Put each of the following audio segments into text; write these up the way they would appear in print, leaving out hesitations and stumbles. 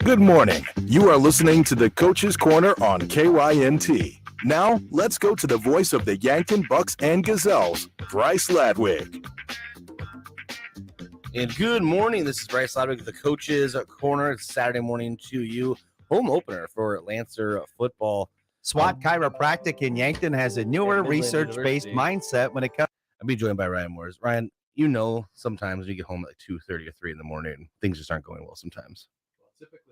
Good morning. You are listening to the Coach's Corner on KYNT. Now, let's go to the voice of the Yankton Bucks and Gazelles, Bryce Ladwig. And good morning. This is Bryce Ladwig of the Coach's Corner. It's Saturday morning to you. Home opener for Lancer football. SWAT Chiropractic in Yankton has a newer research-based mindset when it comes. I'll be joined by Ryan Morris. Ryan, you know sometimes when you get home at like 2:30 or 3 in the morning, things just aren't going well sometimes.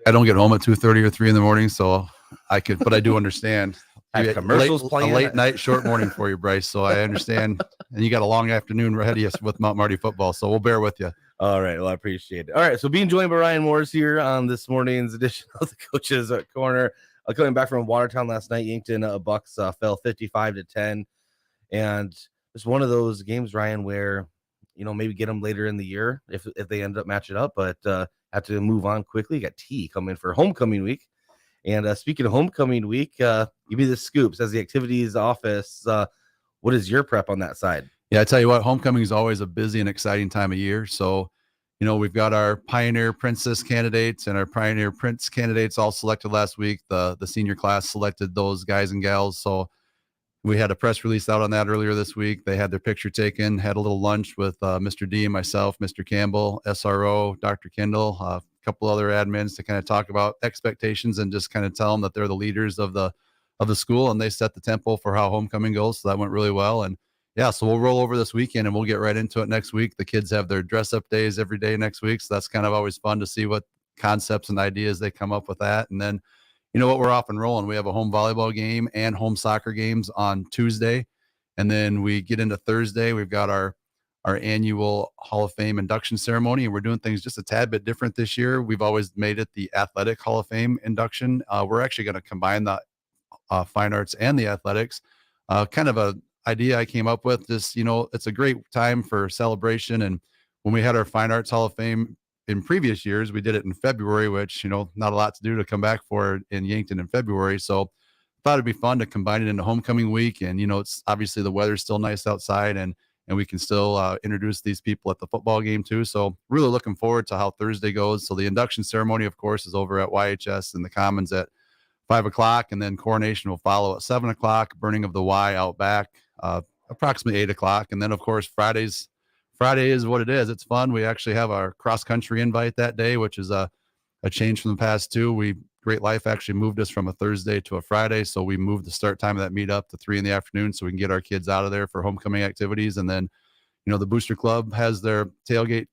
I don't get home at 2:30 or 3 in the morning, so I could, but I do understand. I have commercials playing. A late night, short morning for you, Bryce. So I understand, and you got a long afternoon ahead of you with Mount Marty football. So we'll bear with you. All right, well, I appreciate it. All right, so being joined by Ryan Morris here on this morning's edition of the Coach's Corner. Coming back from Watertown last night, Yankton Bucks fell 55-10, and it's one of those games, Ryan, where maybe get them later in the year if they end up matching up, but have to move on quickly. You got T coming for homecoming week. And speaking of homecoming week, give me the scoops as the activities office. What is your prep on that side? Yeah, I tell you what, homecoming is always a busy and exciting time of year. So, we've got our Pioneer Princess candidates and our Pioneer Prince candidates all selected last week. The senior class selected those guys and gals. So we had a press release out on that earlier this week. They had their picture taken, had a little lunch with Mr. D and myself, Mr. Campbell, SRO, Dr. Kendall, a couple other admins to kind of talk about expectations and just kind of tell them that they're the leaders of the school, and they set the tempo for how homecoming goes. So that went really well. And yeah, so we'll roll over this weekend and we'll get right into it next week. The kids have their dress up days every day next week. So that's kind of always fun to see what concepts and ideas they come up with that. And then, we're off and rolling. We have a home volleyball game and home soccer games on Tuesday. And then we get into Thursday. We've got our annual Hall of Fame induction ceremony, and we're doing things just a tad bit different this year. We've always made it the Athletic Hall of Fame induction. We're actually going to combine the fine arts and the athletics. Kind of a idea I came up with. Just, it's a great time for celebration. And when we had our Fine Arts Hall of Fame in previous years, we did it in February, which, not a lot to do to come back for in Yankton in February. So thought it'd be fun to combine it into homecoming week. And, it's obviously the weather's still nice outside, and we can still introduce these people at the football game too. So really looking forward to how Thursday goes. So the induction ceremony, of course, is over at YHS in the Commons at 5:00, and then coronation will follow at 7:00, burning of the Y out back, approximately 8:00. And then, of course, Friday is what it is. It's fun. We actually have our cross country invite that day, which is a change from the past two. Great Life actually moved us from a Thursday to a Friday. So we moved the start time of that meetup to 3 p.m. so we can get our kids out of there for homecoming activities. And then, the Booster Club has their tailgate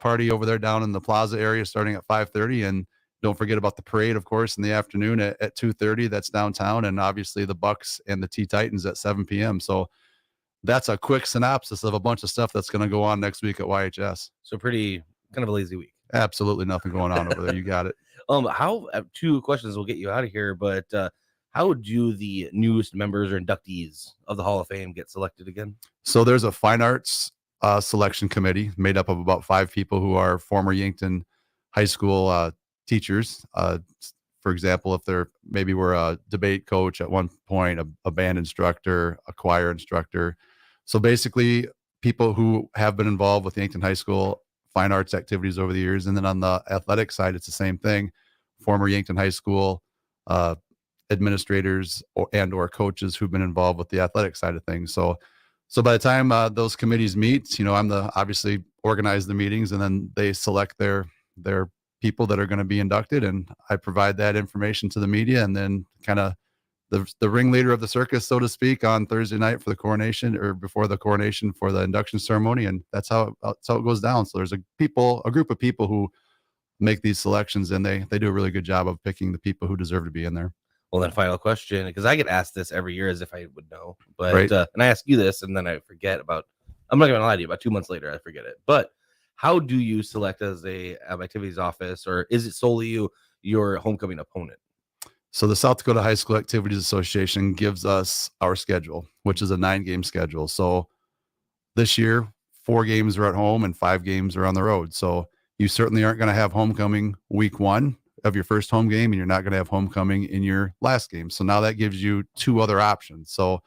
party over there down in the plaza area starting at 5:30. And don't forget about the parade, of course, in the afternoon at 2:30. That's downtown. And obviously the Bucks and the T-Titans at 7 p.m. So that's a quick synopsis of a bunch of stuff that's going to go on next week at YHS. So pretty kind of a lazy week. Absolutely nothing going on over there. You got it. How 2 questions will get you out of here, but how do the newest members or inductees of the Hall of Fame get selected again? So there's a fine arts selection committee made up of about 5 people who are former Yankton high school teachers. For example, if they're maybe were a debate coach at one point, a band instructor, a choir instructor. So basically people who have been involved with Yankton High School fine arts activities over the years. And then on the athletic side, it's the same thing. Former Yankton High School administrators or coaches who've been involved with the athletic side of things. So by the time those committees meet, I'm obviously organize the meetings, and then they select their people that are going to be inducted. And I provide that information to the media, and then kind of the ringleader of the circus, so to speak, on Thursday night for the coronation, or before the coronation for the induction ceremony. And that's how it goes down. So there's a group of people who make these selections, and they do a really good job of picking the people who deserve to be in there. Well, then final question, because I get asked this every year as if I would know, but right. And I ask you this and then I forget I'm not going to lie to you, about 2 months later, I forget it. But how do you select as a activities office, or is it solely your homecoming opponent? So the South Dakota High School Activities Association gives us our schedule, which is a 9-game schedule. So this year, 4 games are at home and 5 games are on the road. So you certainly aren't going to have homecoming week 1 of your first home game, and you're not going to have homecoming in your last game. So now that gives you 2 other options. So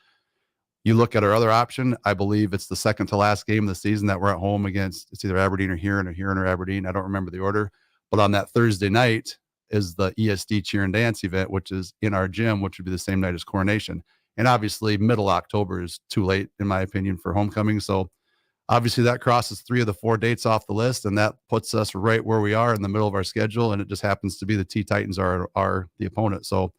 you look at our other option, I believe it's the second to last game of the season that we're at home against. It's either Aberdeen or Huron or Aberdeen. I don't remember the order. But on that Thursday night, is the ESD cheer and dance event, which is in our gym, which would be the same night as coronation. And obviously middle October is too late, in my opinion, for homecoming. So obviously that crosses 3 of the 4 dates off the list, and that puts us right where we are in the middle of our schedule. And it just happens to be the T-Titans are the opponent. So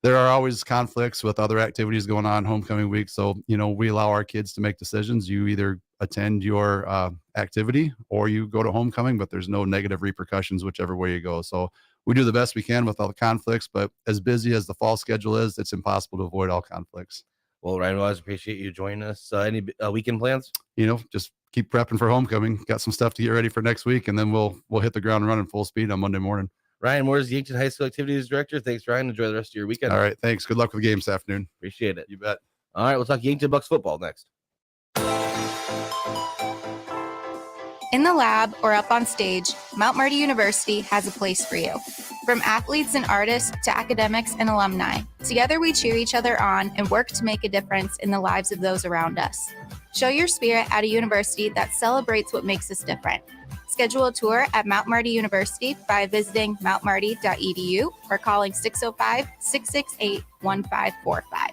there are always conflicts with other activities going on homecoming week. So, we allow our kids to make decisions. You either attend your activity or you go to homecoming, but there's no negative repercussions, whichever way you go. So we do the best we can with all the conflicts, but as busy as the fall schedule is, it's impossible to avoid all conflicts. Well, Ryan, we always appreciate you joining us. Any weekend plans? Just keep prepping for homecoming. Got some stuff to get ready for next week, and then we'll hit the ground running full speed on Monday morning. Ryan Moore's the Yankton High School Activities Director. Thanks, Ryan. Enjoy the rest of your weekend. All right. Thanks. Good luck with the game this afternoon. Appreciate it. You bet. All right. We'll talk Yankton Bucks football next. In the lab or up on stage, Mount Marty University has a place for you. From athletes and artists to academics and alumni, together we cheer each other on and work to make a difference in the lives of those around us. Show your spirit at a university that celebrates what makes us different. Schedule a tour at Mount Marty University by visiting mountmarty.edu or calling 605-668-1545.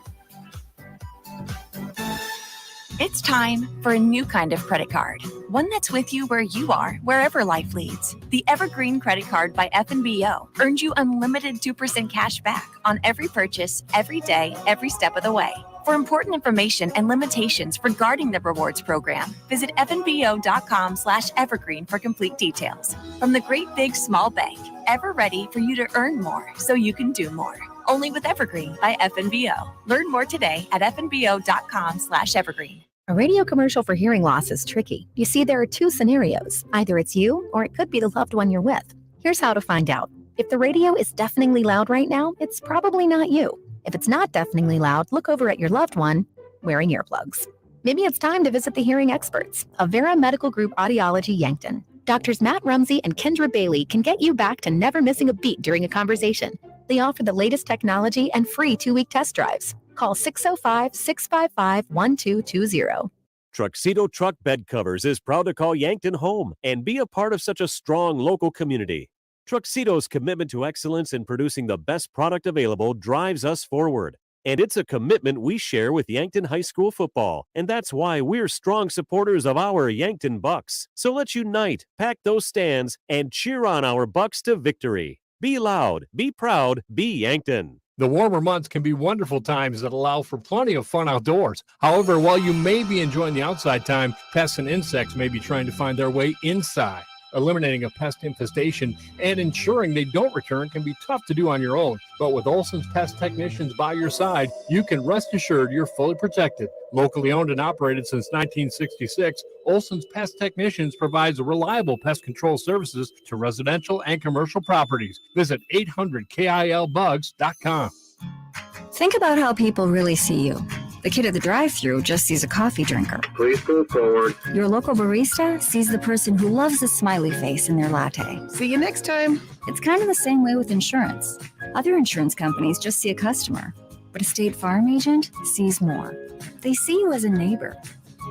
It's time for a new kind of credit card, one that's with you where you are, wherever life leads. The Evergreen credit card by Fnbo earns you unlimited 2% cash back on every purchase, every day, every step of the way. For important information and limitations regarding the rewards program, visit fnbo.com/evergreen for complete details. From the great big small bank, ever ready for you to earn more so you can do more. Only with Evergreen by Fnbo. Learn more today at fnbo.com/evergreen. A radio commercial for hearing loss is tricky. You see, there are 2 scenarios. Either it's you or it could be the loved one you're with. Here's how to find out. If the radio is deafeningly loud right now, it's probably not you. If it's not deafeningly loud, look over at your loved one wearing earplugs. Maybe it's time to visit the hearing experts, Avera Medical Group Audiology Yankton. Doctors Matt Rumsey and Kendra Bailey can get you back to never missing a beat during a conversation. They offer the latest technology and free 2-week test drives. Call 605-655-1220. Truxedo Truck Bed Covers is proud to call Yankton home and be a part of such a strong local community. Truxedo's commitment to excellence in producing the best product available drives us forward. And it's a commitment we share with Yankton High School football. And that's why we're strong supporters of our Yankton Bucks. So let's unite, pack those stands, and cheer on our Bucks to victory. Be loud, be proud, be Yankton. The warmer months can be wonderful times that allow for plenty of fun outdoors. However, while you may be enjoying the outside time, pests and insects may be trying to find their way inside. Eliminating a pest infestation and ensuring they don't return can be tough to do on your own. But with Olson's Pest Technicians by your side, you can rest assured you're fully protected. Locally owned and operated since 1966, Olson's Pest Technicians provides reliable pest control services to residential and commercial properties. Visit 800KILBugs.com. Think about how people really see you. The kid at the drive-thru just sees a coffee drinker. Please move forward. Your local barista sees the person who loves a smiley face in their latte. See you next time. It's kind of the same way with insurance. Other insurance companies just see a customer, but a State Farm agent sees more. They see you as a neighbor.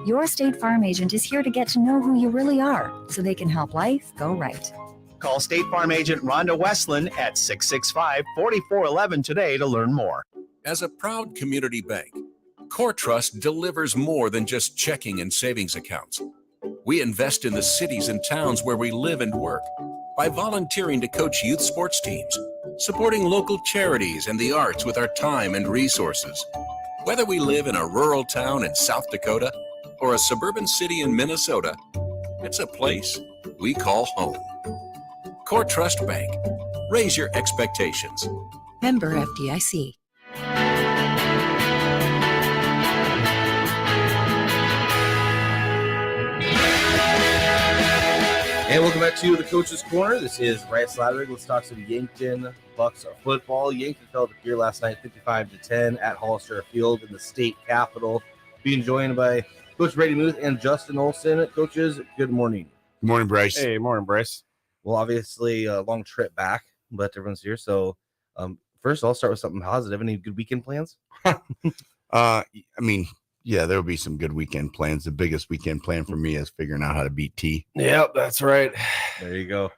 Your State Farm agent is here to get to know who you really are, so they can help life go right. Call State Farm agent Rhonda Westland at 665-4411 today to learn more. As a proud community bank, Core Trust delivers more than just checking and savings accounts. We invest in the cities and towns where we live and work by volunteering to coach youth sports teams, supporting local charities and the arts with our time and resources. Whether we live in a rural town in South Dakota or a suburban city in Minnesota, it's a place we call home. Core Trust Bank. Raise your expectations. Member FDIC. And welcome back to the Coach's Corner. This is Bryce Ladwig. Let's talk some Yankton Bucks football. Yankton fell to here last night, 55-10 at Hollister Field in the state capitol. Being joined by Coach Brady Muth and Justin Olson. Coaches, good morning. Good morning, Bryce. Hey, morning, Bryce. Well, obviously, a long trip back, but everyone's here. So, first, I'll start with something positive. Any good weekend plans? Yeah, there'll be some good weekend plans. The biggest weekend plan for me is figuring out how to beat T. Yep, that's right. There you go.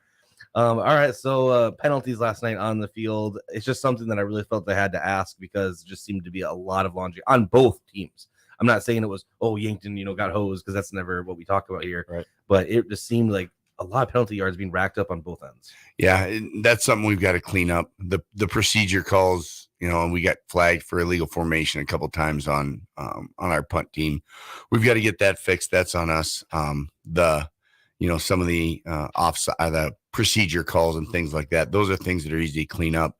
All right, so penalties last night on the field. It's just something that I really felt I had to ask because it just seemed to be a lot of laundry on both teams. I'm not saying it was, Yankton, got hosed, because that's never what we talk about here. Right. But it just seemed like a lot of penalty yards being racked up on both ends. Yeah, that's something we've got to clean up. The procedure calls, and we got flagged for illegal formation a couple times on our punt team. We've got to get that fixed. That's on us. Some of the offside, the procedure calls and things like that. Those are things that are easy to clean up.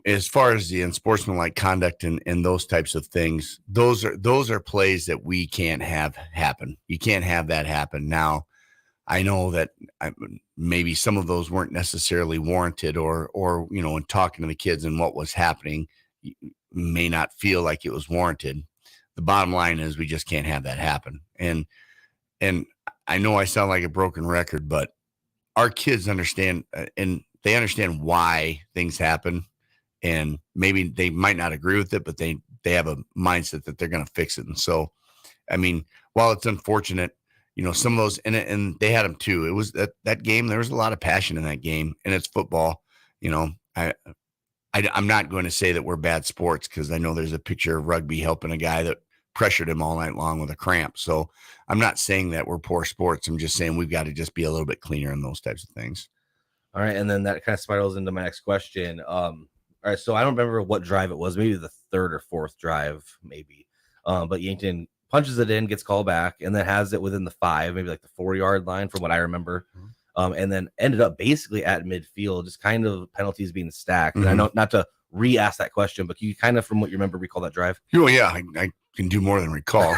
As far as the unsportsmanlike conduct and those types of things, those are plays that we can't have happen. You can't have that happen. Now, I know that maybe some of those weren't necessarily warranted, or in talking to the kids and what was happening, you may not feel like it was warranted. The bottom line is we just can't have that happen. And I know I sound like a broken record, but our kids understand, and they understand why things happen, and maybe they might not agree with it, but they have a mindset that they're going to fix it. And so, while it's unfortunate, some of those, and they had them too. It was that game. There was a lot of passion in that game, and it's football. I'm not going to say that we're bad sports, because I know there's a picture of rugby helping a guy that pressured him all night long with a cramp. So I'm not saying that we're poor sports. I'm just saying we've got to just be a little bit cleaner in those types of things. All right, and then that kind of spirals into my next question. All right, so I don't remember what drive it was, maybe the third or fourth drive, maybe. But Yankton punches it in, gets called back, and then has it within the 5, maybe like the 4-yard line from what I remember. And then ended up basically at midfield, just kind of penalties being stacked. And I know not to re-ask that question, but can you kind of, from what you remember, recall that drive? Yeah, I can do more than recall.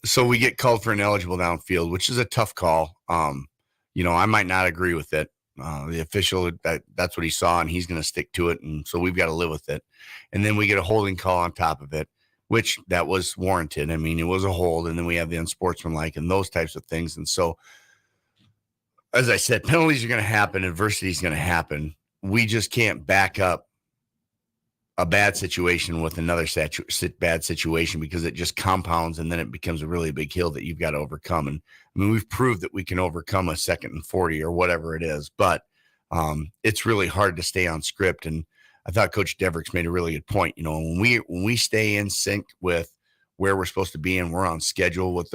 So we get called for an ineligible downfield, which is a tough call. I might not agree with it. The official, that's what he saw, and he's going to stick to it. And so we've got to live with it. And then we get a holding call on top of it, which that was warranted. It was a hold. And then we have the unsportsmanlike and those types of things. And so, as I said, penalties are going to happen. Adversity is going to happen. We just can't back up a bad situation with another bad situation, because it just compounds, and then it becomes a really big hill that you've got to overcome. And we've proved that we can overcome a 2nd and 40 or whatever it is, but it's really hard to stay on script. And I thought Coach Deverick's made a really good point. When we stay in sync with where we're supposed to be and we're on schedule with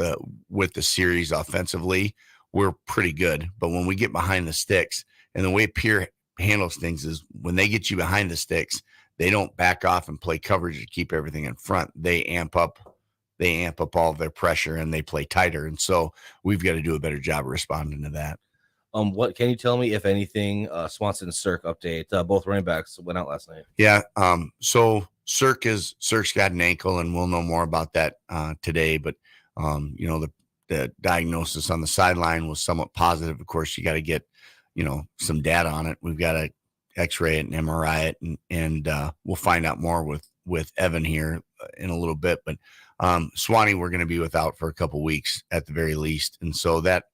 the series offensively, we're pretty good. But when we get behind the sticks, and the way Pierre handles things is when they get you behind the sticks, they don't back off and play coverage to keep everything in front. They amp up all of their pressure, and they play tighter. And so we've got to do a better job of responding to that. What can you tell me, if anything, Swanson Cirque update? Both running backs went out last night. Yeah. So Cirque's got an ankle, and we'll know more about that today. But the diagnosis on the sideline was somewhat positive. Of course, you got to get some data on it. We've got to X-ray it and MRI it, and we'll find out more with Evan here in a little bit. But Swanee, we're going to be without for a couple weeks at the very least, and so that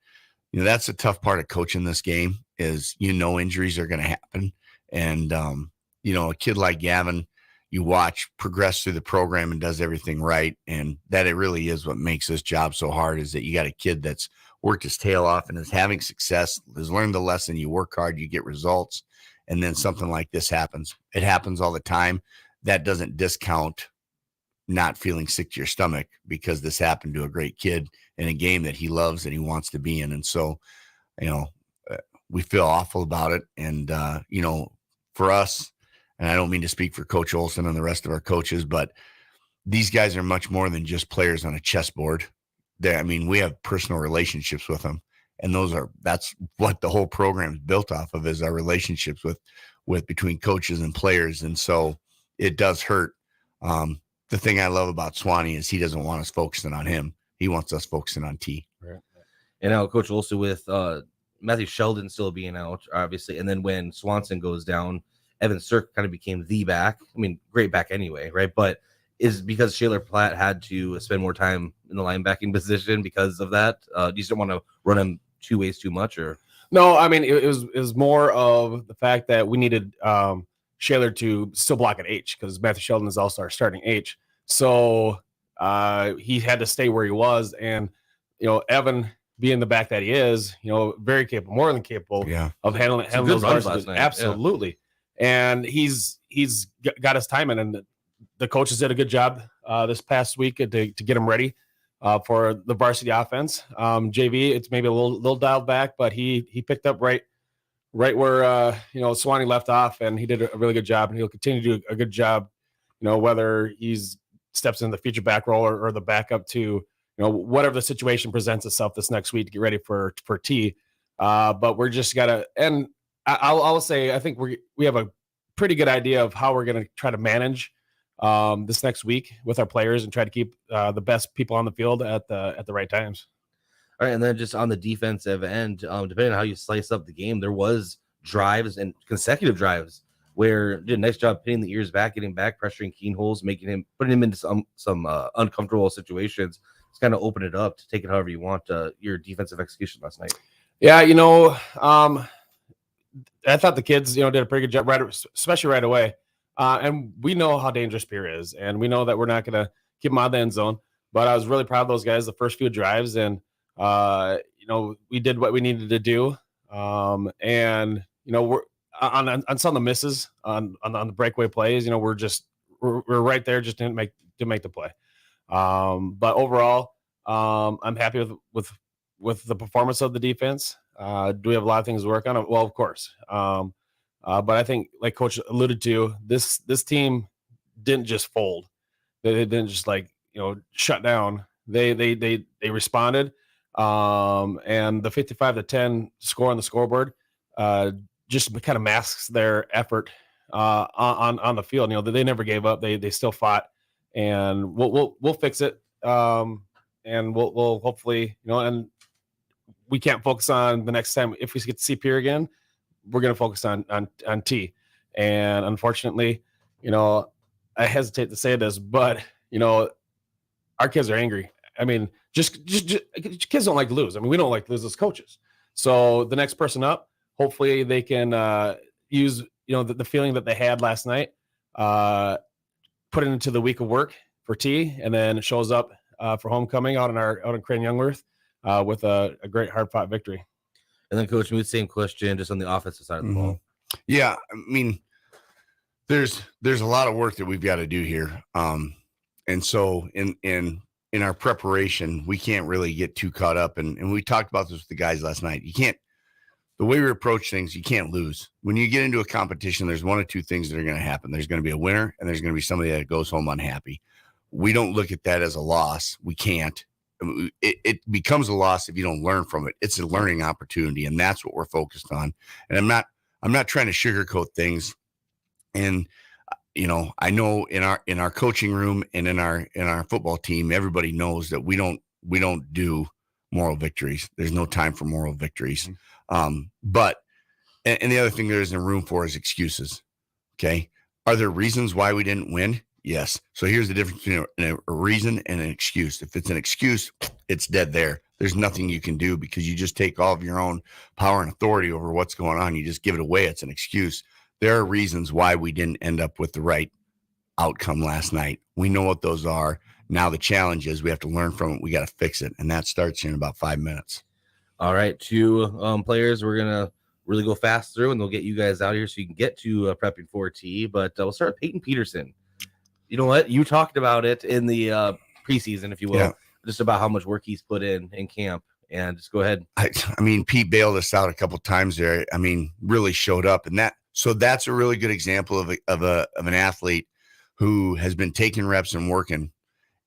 that's a tough part of coaching this game is injuries are going to happen, and a kid like Gavin, you watch progress through the program and does everything right, and that it really is what makes this job so hard, is that you got a kid that's worked his tail off and is having success, has learned the lesson. You work hard, you get results. And then something like this happens. It happens all the time. That doesn't discount not feeling sick to your stomach, because this happened to a great kid in a game that he loves and he wants to be in. And so, we feel awful about it. And, for us, and I don't mean to speak for Coach Olson and the rest of our coaches, but these guys are much more than just players on a chessboard. We have personal relationships with them. And that's what the whole program is built off of, is our relationships with between coaches and players. And so it does hurt. The thing I love about Swanee is he doesn't want us focusing on him. He wants us focusing on T. Right. And now Coach also with Matthew Sheldon still being out, obviously. And then when Swanson goes down, Evan Cirque kind of became the back. Great back anyway, right? But is because Shaler Platt had to spend more time in the linebacking position because of that? Do you still want to run him 2 ways too much, or no? It was more of the fact that we needed Shaler to still block at H, because Matthew Sheldon is also our starting H. So he had to stay where he was, and Evan being the back that he is, very capable, more than capable of handling those varsity. Absolutely. And he's got his time in, and the coaches did a good job this past week to get him ready for the varsity offense. JV, it's maybe a little dialed back, but he picked up right where Swanee left off, and he did a really good job, and he'll continue to do a good job, whether he's steps in the feature back role or the backup to whatever the situation presents itself this next week to get ready for T. But we're just gotta, and I'll say I think we have a pretty good idea of how we're gonna try to manage this next week with our players and try to keep the best people on the field at the right times. All right, and then just on the defensive end, depending on how you slice up the game, there was drives and consecutive drives where did a nice job pinning the ears back, getting back, pressuring Keen holes, putting him into some uncomfortable situations. It's kind of open it up to take it however you want. Your defensive execution last night. Yeah, I thought the kids, did a pretty good job, especially right away. And we know how dangerous Pierre is, and we know that we're not going to keep him out of the end zone. But I was really proud of those guys the first few drives, and we did what we needed to do. And we're on some of the misses on the breakaway plays. We're right there, just didn't make the play. But overall, I'm happy with the performance of the defense. Do we have a lot of things to work on? Well, of course. But I think, like Coach alluded to, this team didn't just fold. They didn't just shut down. They responded. And the 55-10 score on the scoreboard just kind of masks their effort on the field. They never gave up. They still fought, and we'll fix it. And we'll hopefully, and we can't focus on the next time. If we get to see Pierre again, we're going to focus on T. And unfortunately, I hesitate to say this, but our kids are angry. I mean, just kids don't like to lose. I mean, we don't like to lose as coaches. So the next person up, hopefully they can use the feeling that they had last night, put it into the week of work for T, and then it shows up for homecoming out in Crane Youngworth with a great hard fought victory. And then Coach Muth, same question, just on the offensive side of the ball. Yeah, I mean, there's a lot of work that we've got to do here. And so in our preparation, we can't really get too caught up. And we talked about this with the guys last night. The way we approach things, you can't lose. When you get into a competition, there's one or two things that are going to happen. There's going to be a winner, and there's going to be somebody that goes home unhappy. We don't look at that as a loss. We can't. It becomes a loss if you don't learn from it. It's a learning opportunity, and that's what we're focused on. And I'm not trying to sugarcoat things. And I know in our coaching room and in our football team, everybody knows that we don't do moral victories. There's no time for moral victories. But the other thing there isn't room for is excuses. Okay. Are there reasons why we didn't win? Yes. So here's the difference between a reason and an excuse. If it's an excuse, it's dead there. There's nothing you can do because you just take all of your own power and authority over what's going on. You just give it away. It's an excuse. There are reasons why we didn't end up with the right outcome last night. We know what those are. Now the challenge is we have to learn from it. We got to fix it. And that starts in about 5 minutes. All right. 2 players we're going to really go fast through, and they'll get you guys out here so you can get to prepping for T. But we'll start with Peyton Peterson. You know what? You talked about it in the preseason, if you will, just about how much work he's put in camp. And just go ahead. I mean, Pete bailed us out a couple of times there. I mean, really showed up. And that's a really good example of an athlete who has been taking reps and working.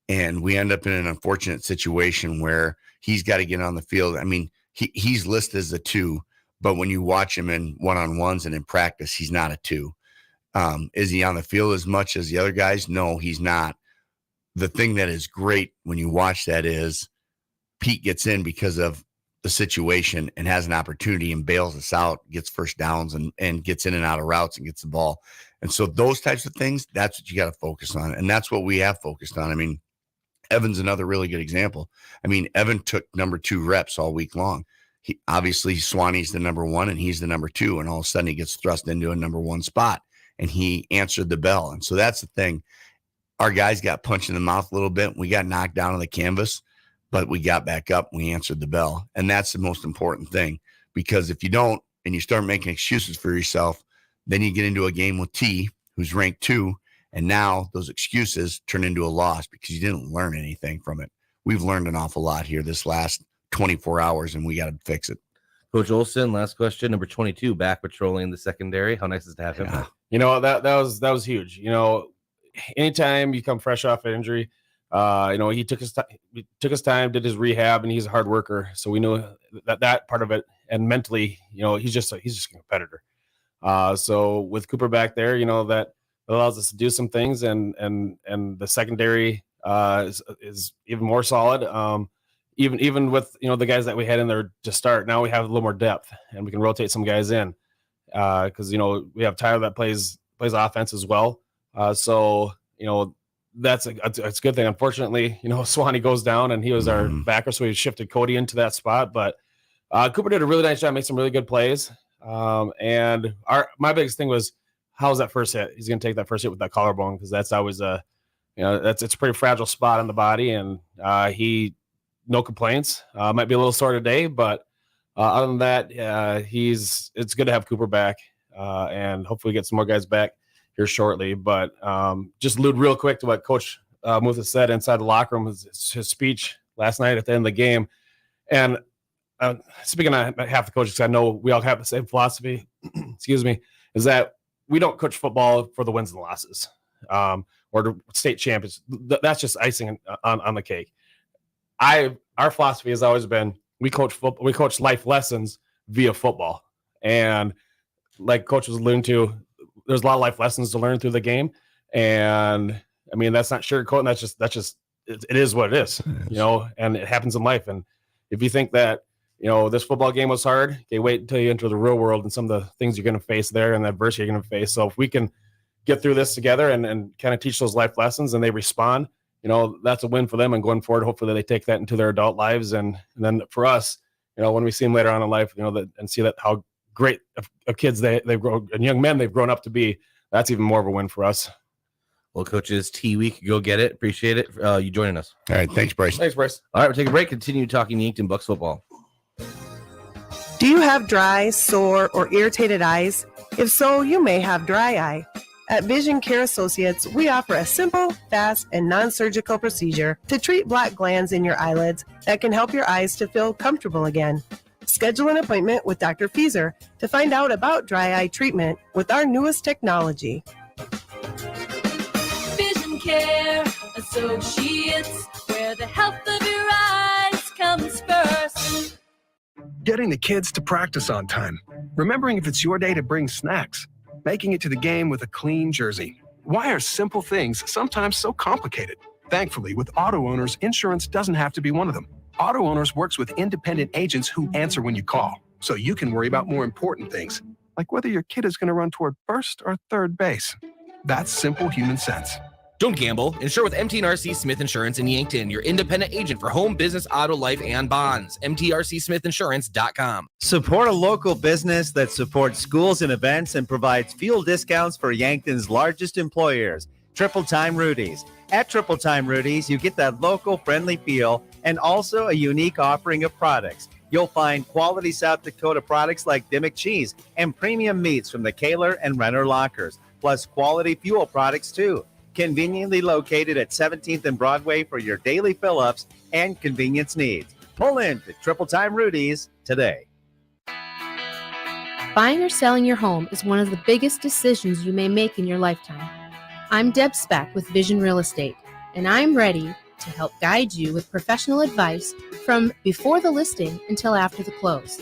And we end up in an unfortunate situation where he's got to get on the field. I mean, he's listed as a 2, but when you watch him in one-on-ones and in practice, he's not a 2. Is he on the field as much as the other guys? No, he's not. The thing that is great when you watch that is Pete gets in because of the situation and has an opportunity and bails us out, gets first downs and gets in and out of routes and gets the ball. And so those types of things, that's what you got to focus on. And that's what we have focused on. I mean, Evan's another really good example. I mean, Evan took number 2 reps all week long. He obviously Swanee's the number 1 and he's the number 2. And all of a sudden he gets thrust into a number 1 spot and he answered the bell. And so that's the thing. Our guys got punched in the mouth a little bit. We got knocked down on the canvas, but we got back up and we answered the bell. And that's the most important thing, because if you don't and you start making excuses for yourself, then you get into a game with T, who's ranked 2. And now those excuses turn into a loss because you didn't learn anything from it. We've learned an awful lot here this last 24 hours, and we got to fix it. Coach Olson, last question, number 22, back patrolling the secondary. How nice is it to have him back? You know, that was huge. You know, anytime you come fresh off an injury, you know, he took his time, did his rehab, and he's a hard worker. So we know that part of it, and mentally, you know, he's just a competitor. So with Cooper back there, you know, that allows us to do some things, and the secondary is even more solid. Even with, you know, the guys that we had in there to start, now we have a little more depth, and we can rotate some guys in because, you know, we have Tyler that plays offense as well. So, you know, that's a good thing. Unfortunately, you know, Swanee goes down, and he was our backer, so we shifted Cody into that spot. But Cooper did a really nice job, made some really good plays. And my biggest thing was, how's that first hit? He's going to take that first hit with that collarbone, because that's always you know, it's a pretty fragile spot on the body, and no complaints. Might be a little sore today, but other than that, it's good to have Cooper back, and hopefully get some more guys back here shortly. But just allude real quick to what Coach Mutha said inside the locker room, his speech last night at the end of the game. And speaking on behalf of the coaches, I know we all have the same philosophy, excuse me, is that we don't coach football for the wins and losses or the state champions. That's just icing on the cake. Our philosophy has always been, we coach football, we coach life lessons via football. And like Coach was alluding to, there's a lot of life lessons to learn through the game. And I mean, that's not sugarcoating. That's just it is what it is, you know, and it happens in life. And if you think that, you know, this football game was hard, okay, wait until you enter the real world and some of the things you're going to face there and the adversity you're going to face. So if we can get through this together and kind of teach those life lessons, and they respond, you know, that's a win for them. And going forward, hopefully they take that into their adult lives. And then for us, you know, when we see them later on in life, you know, and see that how great of kids they've grown, and young men they've grown up to be, that's even more of a win for us. Well, coaches, T week, go get it. Appreciate it. You joining us. All right. Thanks, Bryce. Thanks, Bryce. All right, we'll take a break. Continue talking Yankton Bucks football. Do you have dry, sore, or irritated eyes? If so, you may have dry eye. At Vision Care Associates, we offer a simple, fast, and non-surgical procedure to treat black glands in your eyelids that can help your eyes to feel comfortable again. Schedule an appointment with Dr. Fieser to find out about dry eye treatment with our newest technology. Vision Care Associates, where the health of your eyes comes first. Getting the kids to practice on time. Remembering if it's your day to bring snacks. Making it to the game with a clean jersey. Why are simple things sometimes so complicated? Thankfully, with auto owners, insurance doesn't have to be one of them. Auto Owners works with independent agents who answer when you call, so you can worry about more important things, like whether your kid is going to run toward first or third base. That's simple human sense. Don't gamble. Insure with MT&RC Smith Insurance in Yankton, your independent agent for home, business, auto, life, and bonds. MTRCSmithInsurance.com. Support a local business that supports schools and events and provides fuel discounts for Yankton's largest employers, Triple Time Rudy's. At Triple Time Rudy's, you get that local friendly feel and also a unique offering of products. You'll find quality South Dakota products like Dimmick cheese and premium meats from the Kaler and Renner lockers, plus quality fuel products too. Conveniently located at 17th and Broadway for your daily fill-ups and convenience needs. Pull in to Triple Time Rudy's today. Buying or selling your home is one of the biggest decisions you may make in your lifetime. I'm Deb Speck with Vision Real Estate, and I'm ready to help guide you with professional advice from before the listing until after the close.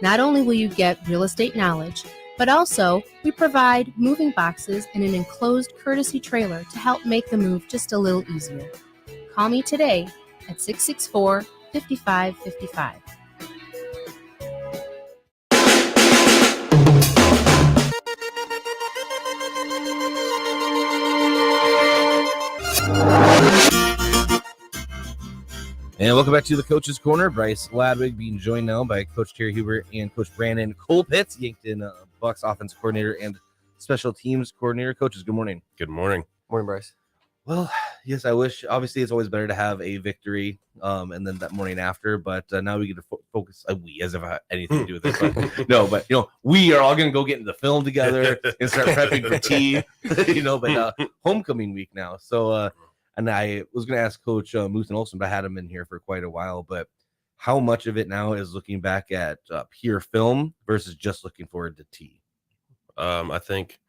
Not only will you get real estate knowledge, but also we provide moving boxes and an enclosed courtesy trailer to help make the move just a little easier. Call me today at 664-5555. And welcome back to the Coach's Corner. Bryce Ladwig being joined now by Coach Terry Huber and Coach Brandon Colpitts, Yankton Bucks offense coordinator and special teams coordinator. Coaches, good morning. Good morning. Morning, Bryce. Well, Yes, I wish. Obviously, it's always better to have a victory, and then that morning after. But now we get to focus. We, as if I had anything to do with it. But no, but we are all gonna go get into the film together and start prepping for tea. But homecoming week now. So, and I was gonna ask Coach Muth and Olson, but I had him in here for quite a while. But how much of it now is looking back at pure film versus just looking forward to tea? I think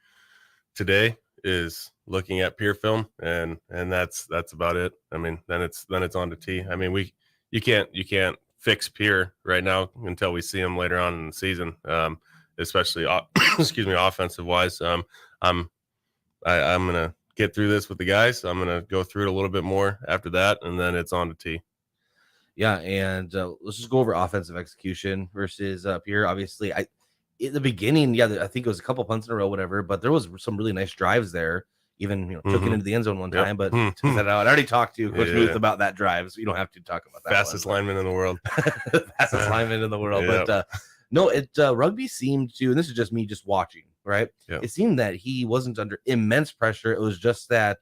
today is looking at peer film, and that's about it. I mean, then it's on to tea. I mean, you can't fix peer right now until we see them later on in the season, especially offensive wise. I'm gonna get through this with the guys. I'm gonna go through it a little bit more after that, and then it's on to tea. Yeah, and let's just go over offensive execution versus peer. Obviously, in the beginning, I think it was a couple punts in a row, whatever, but there was some really nice drives there. Even took it into the end zone one time, but took that out. I already talked to Coach Muth about that drive, so you don't have to talk about that. Fastest lineman in the world. Fastest lineman in the world. But no, rugby seemed to, and this is just me just watching, right? Yeah. It seemed that he wasn't under immense pressure. It was just that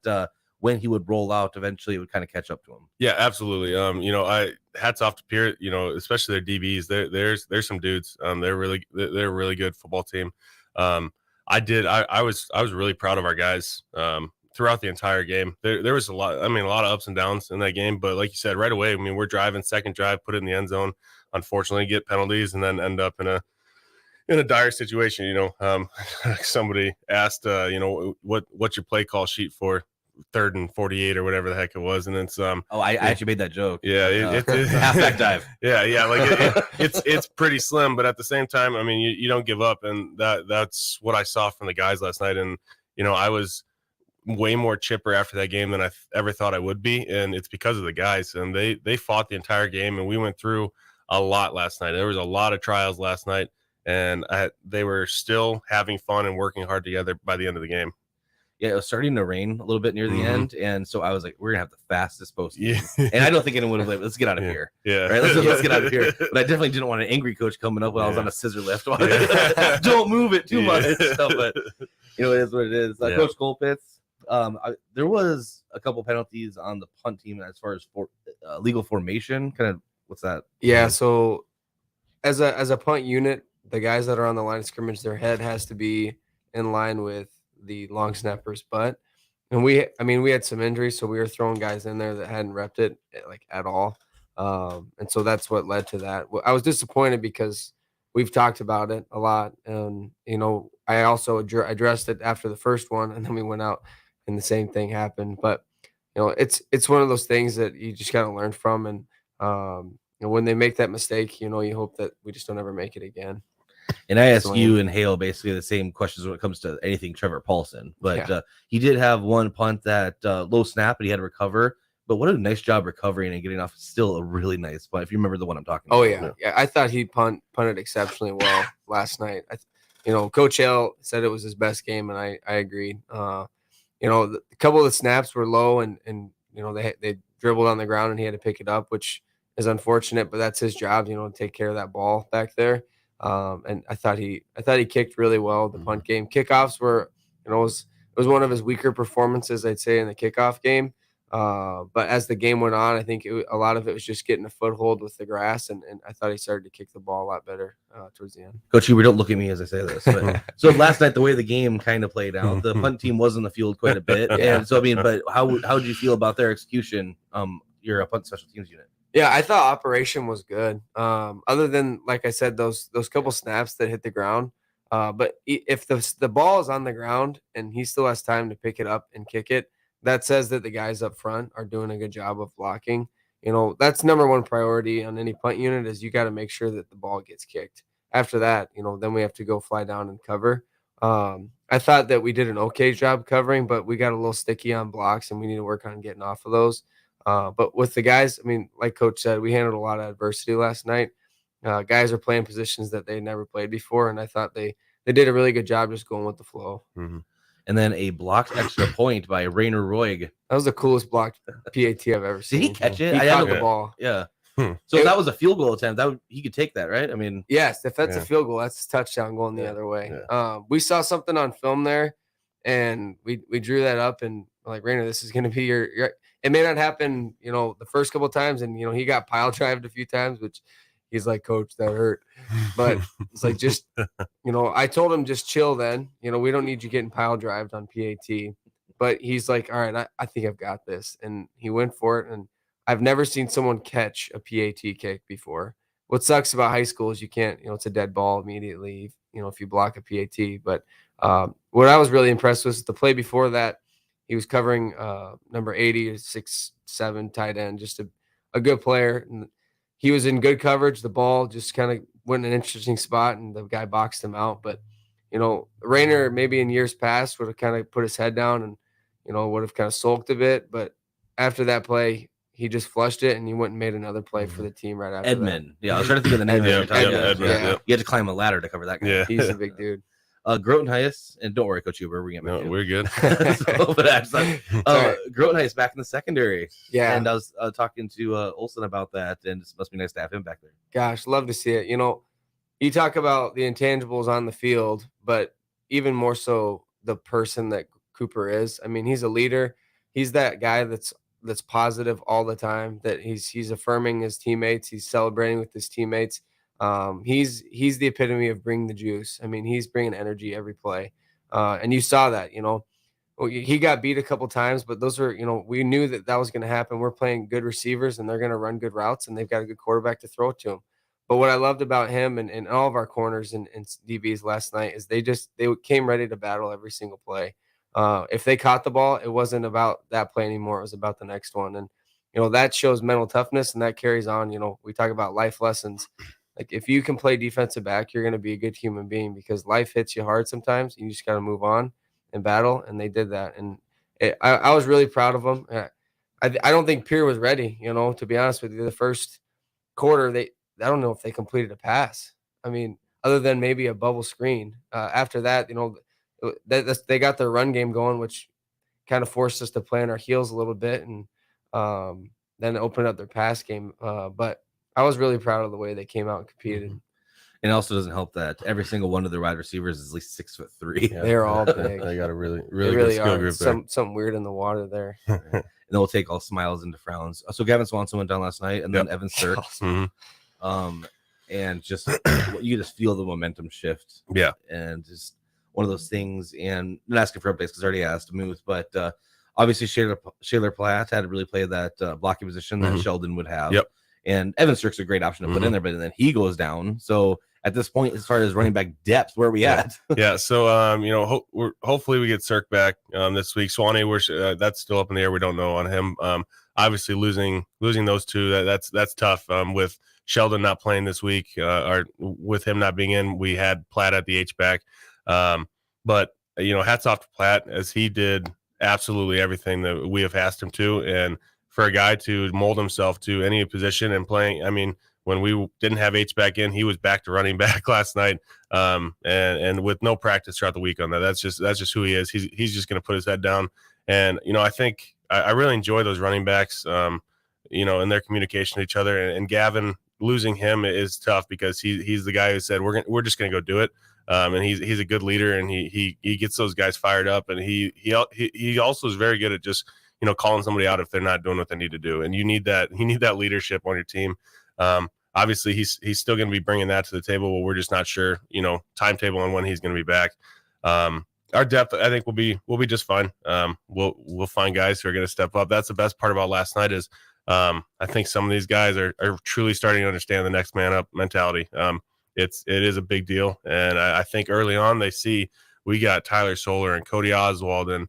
when he would roll out, eventually it would kind of catch up to him. Yeah, absolutely. I hats off to Pierre, especially their DBs. There's some dudes. They're a really good football team. I was really proud of our guys throughout the entire game. There was a lot of ups and downs in that game, but like you said, right away, I mean, we're driving, second drive, put it in the end zone, unfortunately get penalties, and then end up in a dire situation. Somebody asked, what's your play call sheet for 3rd and 48 or whatever the heck it was, and it's I actually made that joke. Yeah, it's halfback dive. Yeah, like it's pretty slim, but at the same time, I mean, you don't give up, and that's what I saw from the guys last night. And I was way more chipper after that game than I ever thought I would be, and it's because of the guys. And they fought the entire game, and we went through a lot last night. There was a lot of trials last night, and they were still having fun and working hard together by the end of the game. Yeah, it was starting to rain a little bit near the end, and so I was like, "We're gonna have the fastest post." Yeah. And I don't think anyone would have. Let's get out of here. Yeah, right. Let's get out of here. But I definitely didn't want an angry coach coming up when I was on a scissor lift. Don't move it too much. Stuff, but it is what it is. Coach Colpitz, there was a couple penalties on the punt team as far as legal formation. Kind of what's that? Yeah. So as a punt unit, the guys that are on the line of scrimmage, their head has to be in line with the long snapper's butt. And we had some injuries, so we were throwing guys in there that hadn't repped it at all. And so that's what led to that. I was disappointed because we've talked about it a lot. And, I also addressed it after the first one, and then we went out and the same thing happened. But, it's one of those things that you just got to learn from. And, when they make that mistake, you hope that we just don't ever make it again. And I ask you and Hale basically the same questions when it comes to anything Trevor Paulson. But he did have one punt that low snap, and he had to recover. But what a nice job recovering and getting off. Still a really nice punt, if you remember the one I'm talking about. Oh, yeah. I thought he punted exceptionally well last night. Coach Hale said it was his best game, and I agreed. A couple of the snaps were low, and they dribbled on the ground, and he had to pick it up, which is unfortunate, but that's his job, to take care of that ball back there. And I thought he kicked really well the punt game. Kickoffs were, it was one of his weaker performances, I'd say, in the kickoff game. But as the game went on, I think a lot of it was just getting a foothold with the grass, and I thought he started to kick the ball a lot better towards the end. Coach Huber, don't look at me as I say this. But, so last night, the way the game kind of played out, the punt team was in the field quite a bit. And so, but how did you feel about their execution? You're a punt special teams unit. Yeah, I thought operation was good. Other than, like I said, those couple snaps that hit the ground. But if the ball is on the ground and he still has time to pick it up and kick it, that says that the guys up front are doing a good job of blocking. That's number one priority on any punt unit is you got to make sure that the ball gets kicked. After that, then we have to go fly down and cover. I thought that we did an okay job covering, but we got a little sticky on blocks, and we need to work on getting off of those. But with the guys, like Coach said, we handled a lot of adversity last night. Guys are playing positions that they never played before, and I thought they did a really good job just going with the flow. Mm-hmm. And then a blocked extra point by Rainer Roig. That was the coolest blocked PAT I've ever seen. Did he catch it? He caught the ball. Yeah. So if that was a field goal attempt, he could take that, right? Yes, if that's a field goal, that's a touchdown going the other way. We saw something on film there, and we drew that up, and We're like, Rainer, this is going to be your, it may not happen, the first couple of times. And, he got pile drived a few times, which he's like, Coach, that hurt. But it's like, just, I told him just chill then. We don't need you getting pile drived on PAT. But he's like, all right, I think I've got this. And he went for it. And I've never seen someone catch a PAT kick before. What sucks about high school is you can't, it's a dead ball immediately, if you block a PAT. But what I was really impressed with was the play before that. He was covering number 80, 6'7" tight end, just a good player. And he was in good coverage. The ball just kind of went in an interesting spot, and the guy boxed him out. But, Rainer maybe in years past would have kind of put his head down and, would have kind of sulked a bit. But after that play, he just flushed it, and he went and made another play for the team right after Edmund. that. Yeah, I was trying to think of the name. Edmund. You had to climb a ladder to cover that guy. Yeah. He's a big dude. Groton Heights, and don't worry, Coach Huber, we're getting we're good. Groton Heights back in the secondary. Yeah. And I was talking to Olson about that, and it must be nice to have him back there. Gosh, love to see it. You talk about the intangibles on the field, but even more so the person that Cooper is. I mean, he's a leader. He's that guy that's positive all the time, that he's affirming his teammates. He's celebrating with his teammates. He's the epitome of bring the juice. I mean, he's bringing energy every play. And you saw that, he got beat a couple times, but those are, we knew that was going to happen. We're playing good receivers, and they're going to run good routes, and they've got a good quarterback to throw to him. But what I loved about him and all of our corners and DBs last night is they came ready to battle every single play. If they caught the ball, it wasn't about that play anymore. It was about the next one. And, that shows mental toughness, and that carries on. We talk about life lessons. Like, if you can play defensive back, you're going to be a good human being, because life hits you hard sometimes. You just got to move on and battle. And they did that. And I was really proud of them. I don't think Pierre was ready, to be honest with you. The first quarter, I don't know if they completed a pass. I mean, other than maybe a bubble screen. After that, they got their run game going, which kind of forced us to play on our heels a little bit, and then opened up their pass game. But I was really proud of the way they came out and competed. And it also doesn't help that every single one of the wide receivers is at least 6'3". Yeah, they're all big. They got a really really good skill group there. Something weird in the water there. And they'll take all smiles into frowns. So Gavin Swanson went down last night, and then Evan Sirk. And just you just feel the momentum shift. Yeah. And just one of those things. And not asking for updates because I already asked Muth, but obviously Shaler Platt had to really play that blocking position that Sheldon would have. Yep. And Evan Sirk's a great option to put in there, but then he goes down. So at this point, as far as running back depth, where are we at? Yeah. So hopefully we get Sirk back this week. Swanee, that's still up in the air. We don't know on him. Obviously losing those two, that's tough. With Sheldon not playing this week, or with him not being in, we had Platt at the H back. But hats off to Platt, as he did absolutely everything that we have asked him to, and for a guy to mold himself to any position and playing. I mean, when we didn't have H back in, he was back to running back last night, and with no practice throughout the week on that. That's just who he is. He's just going to put his head down. And I think I really enjoy those running backs, and their communication to each other. And Gavin, losing him is tough, because he's the guy who said we're just going to go do it. And he's a good leader, and he gets those guys fired up, and he also is very good at just calling somebody out if they're not doing what they need to do. And you need that leadership on your team. Obviously he's still going to be bringing that to the table, but we're just not sure, timetable on when he's going to be back. Our depth, I think, will be just fine. We'll find guys who are going to step up. That's the best part about last night is I think some of these guys are truly starting to understand the next man up mentality. It is a big deal. And I think early on they see we got Tyler Solar and Cody Oswald and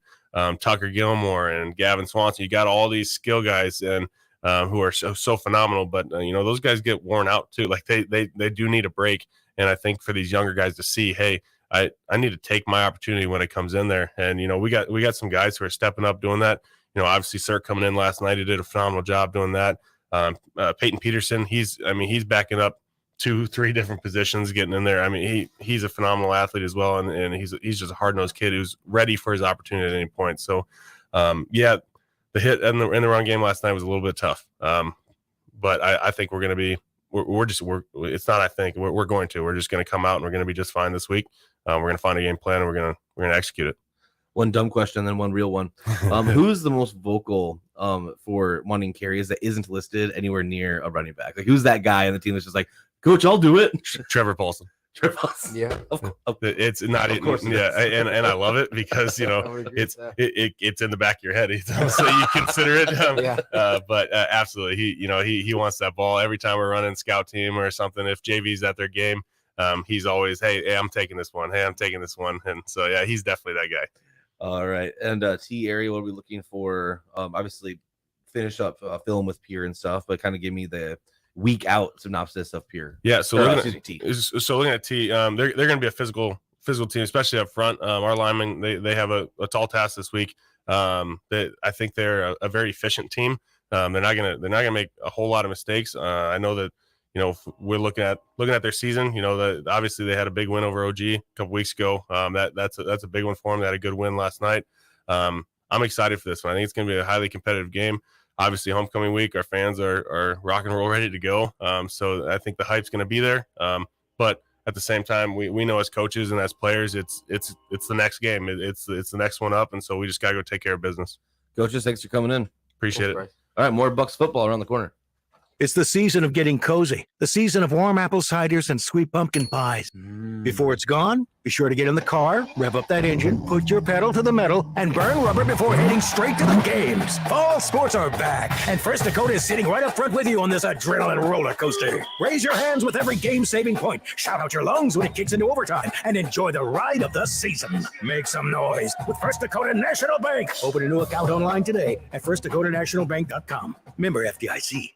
Tucker Gilmore and Gavin Swanson. You got all these skill guys and who are so phenomenal, but those guys get worn out too. Like they do need a break. And I think for these younger guys to see, hey, I need to take my opportunity when it comes in there. And we got some guys who are stepping up doing that. Obviously Sirk coming in last night, he did a phenomenal job doing that. Peyton Peterson, he's backing up 2-3 different positions, getting in there. I mean, he's a phenomenal athlete as well, and he's just a hard-nosed kid who's ready for his opportunity at any point. So, the hit in the run game last night was a little bit tough. But I think we're going to be we're just going to come out and we're going to be just fine this week. We're going to find a game plan and we're going to execute it. one dumb question and then one real one. Who's the most vocal for wanting carries that isn't listed anywhere near a running back? Like, who's that guy on the team that's just like, Coach, I'll do it? Trevor Paulson. Yeah, it's not. Of course, and I love it because it's in the back of your head, so you consider it. But absolutely, he wants that ball every time we're running scout team or something. If JV's at their game, he's always, hey, I'm taking this one. Hey, I'm taking this one. And so yeah, he's definitely that guy. All right, and T area, what are we looking for? Obviously, finish up film with Pierre and stuff, but kind of give me the week out synopsis of Pierre. Yeah, so looking at T, they're going to be a physical team, especially up front. Our linemen, they have a tall task this week. I think they're a very efficient team. They're not gonna make a whole lot of mistakes. I know that we're looking at their season. That obviously they had a big win over OG a couple weeks ago. That's a big one for them. They had a good win last night. I'm excited for this one. I think it's going to be a highly competitive game. Obviously, homecoming week, our fans are rock and roll ready to go. So I think the hype's going to be there. But at the same time, we know as coaches and as players, it's the next game. It's the next one up, and so we just got to go take care of business. Coaches, thanks for coming in. Appreciate it. All right, more Bucks football around the corner. It's the season of getting cozy, the season of warm apple ciders and sweet pumpkin pies. Before it's gone, be sure to get in the car, rev up that engine, put your pedal to the metal, and burn rubber before heading straight to the games. Fall sports are back, and First Dakota is sitting right up front with you on this adrenaline roller coaster. Raise your hands with every game-saving point, shout out your lungs when it kicks into overtime, and enjoy the ride of the season. Make some noise with First Dakota National Bank. Open a new account online today at firstdakotanationalbank.com. Member FDIC.